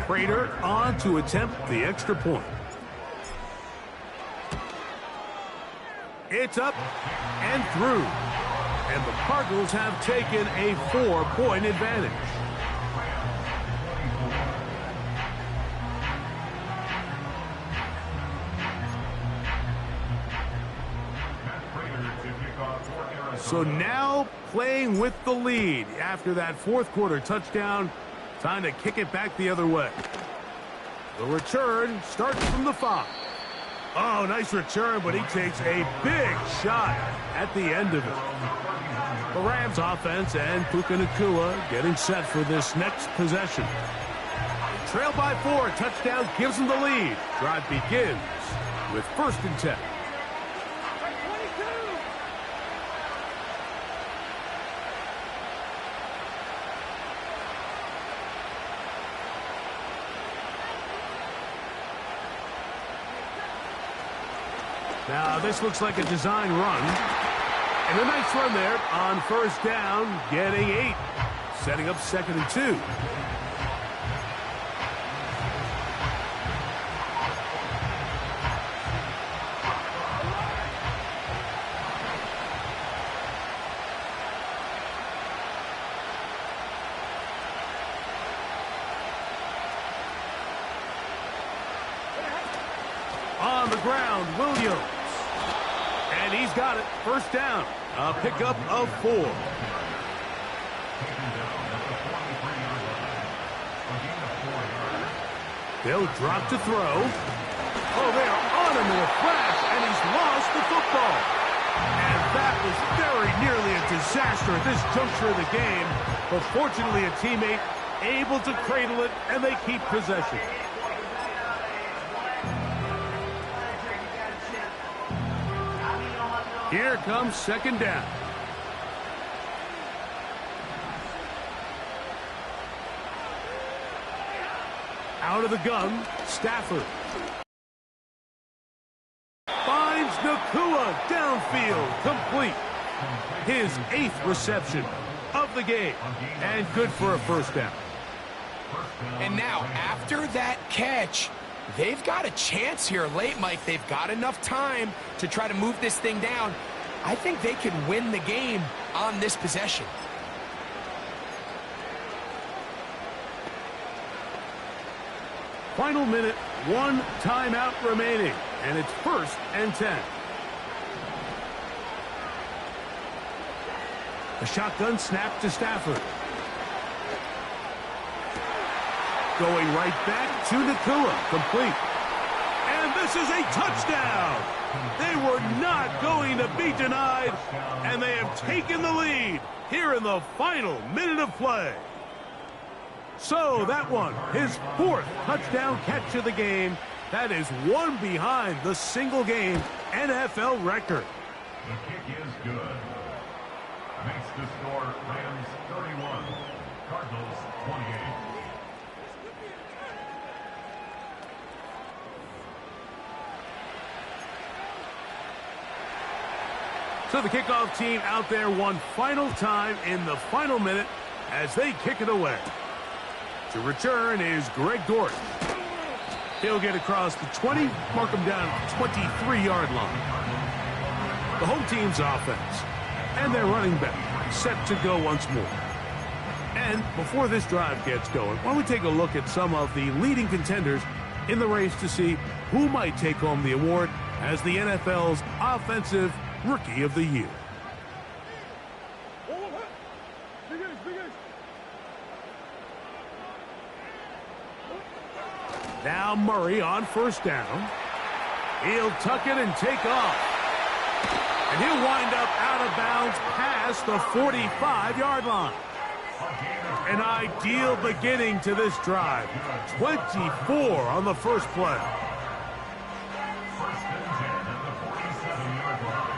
Prater on to attempt the extra point. It's up and through. And the Cardinals have taken a 4-point advantage. So now playing with the lead after that 4th quarter touchdown. Time to kick it back the other way. The return starts from the 5. Oh, nice return, but he takes a big shot at the end of it. The Rams offense and Puka Nacua getting set for this next possession. Trail by 4, touchdown gives them the lead. Drive begins with 1st and 10. Now, this looks like a design run. And a nice run there on first down, getting 8. Setting up 2nd and 2. On the ground, Williams. And he's got it. First down. A pickup of 4. They'll drop to throw. Oh, they are on with a flash, and he's lost the football. And that was very nearly a disaster at this juncture of the game. But fortunately, a teammate able to cradle it, and they keep possession. Here comes second down. Out of the gun, Stafford. Finds Nakua downfield, complete. His 8th reception of the game, and good for a first down. And now, after that catch, they've got a chance here late, Mike. They've got enough time to try to move this thing down. I think they can win the game on this possession. Final minute, 1 timeout remaining, and it's 1st and 10. A shotgun snap to Stafford. Going right back to Nakua, complete. And this is a touchdown! They were not going to be denied, and they have taken the lead here in the final minute of play. So that one, his 4th touchdown catch of the game. That is one behind the single-game NFL record. The kick is good. Makes the score Rams 31, Cardinals 28. So the kickoff team out there one final time in the final minute as they kick it away. To return is Greg Dortch. He'll get across the 20, mark him down at the 23-yard line. The home team's offense and their running back set to go once more. And before this drive gets going, why don't we take a look at some of the leading contenders in the race to see who might take home the award as the NFL's Offensive Rookie of the Year. Now Murray on first down. He'll tuck it and take off. And he'll wind up out of bounds past the 45-yard line. An ideal beginning to this drive. 24 on the first play. First and 10 at the 47-yard line.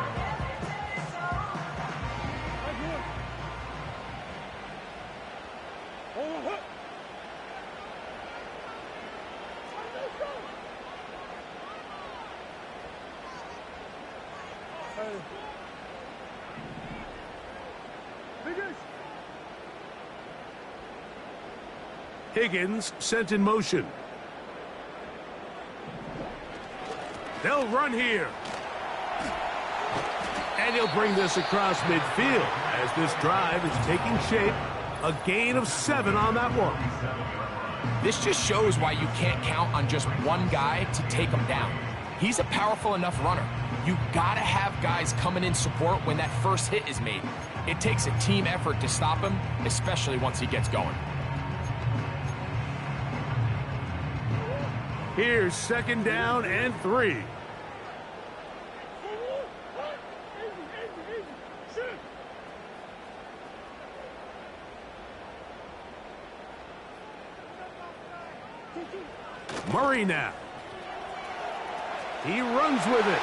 Higgins sent in motion. They'll run here. And he'll bring this across midfield as this drive is taking shape. A gain of 7 on that one. This just shows why you can't count on just one guy to take him down. He's a powerful enough runner. You gotta have guys coming in support when that first hit is made. It takes a team effort to stop him, especially once he gets going. Here's second down and 3. Murray now. He runs with it.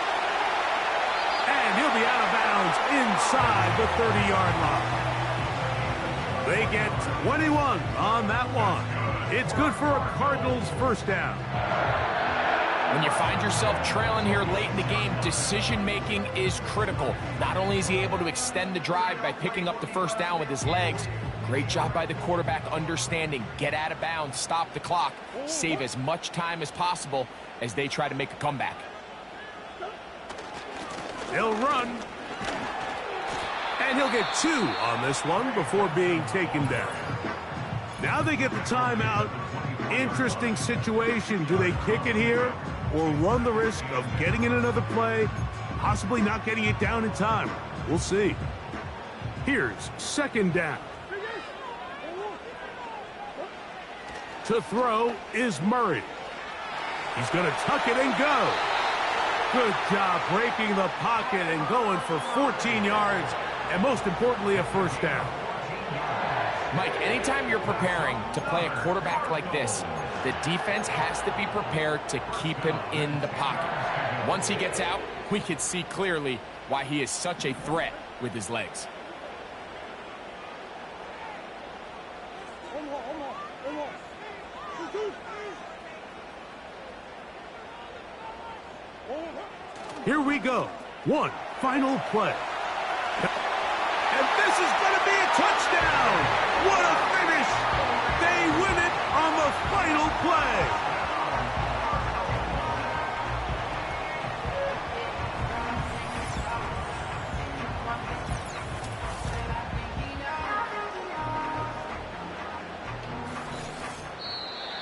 And he'll be out of bounds inside the 30-yard line. They get 21 on that one. It's good for a Cardinals first down. When you find yourself trailing here late in the game, decision-making is critical. Not only is he able to extend the drive by picking up the first down with his legs, great job by the quarterback understanding, get out of bounds, stop the clock, save as much time as possible as they try to make a comeback. He'll run. And he'll get 2 on this one before being taken down. Now they get the timeout. Interesting situation. Do they kick it here or run the risk of getting in another play, possibly not getting it down in time? We'll see. Here's second down. To throw is Murray. He's going to tuck it and go. Good job breaking the pocket and going for 14 yards, and most importantly, a first down. Mike, anytime you're preparing to play a quarterback like this, the defense has to be prepared to keep him in the pocket. Once he gets out, we can see clearly why he is such a threat with his legs. Here we go. One final play. And this is going to be a touchdown. What a finish. They win it on the final play.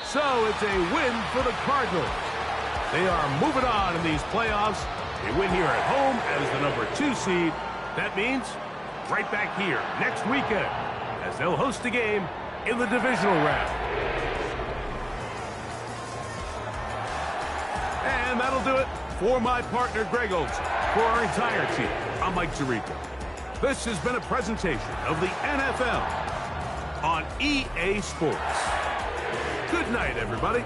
So it's a win for the Cardinals. They are moving on in these playoffs. They win here at home as the number 2 seed. That means right back here next weekend as they'll host a game in the divisional round. And that'll do it for my partner Greg Olson. For our entire team, I'm Mike Tirico. This has been a presentation of the NFL on EA Sports. Good night, everybody.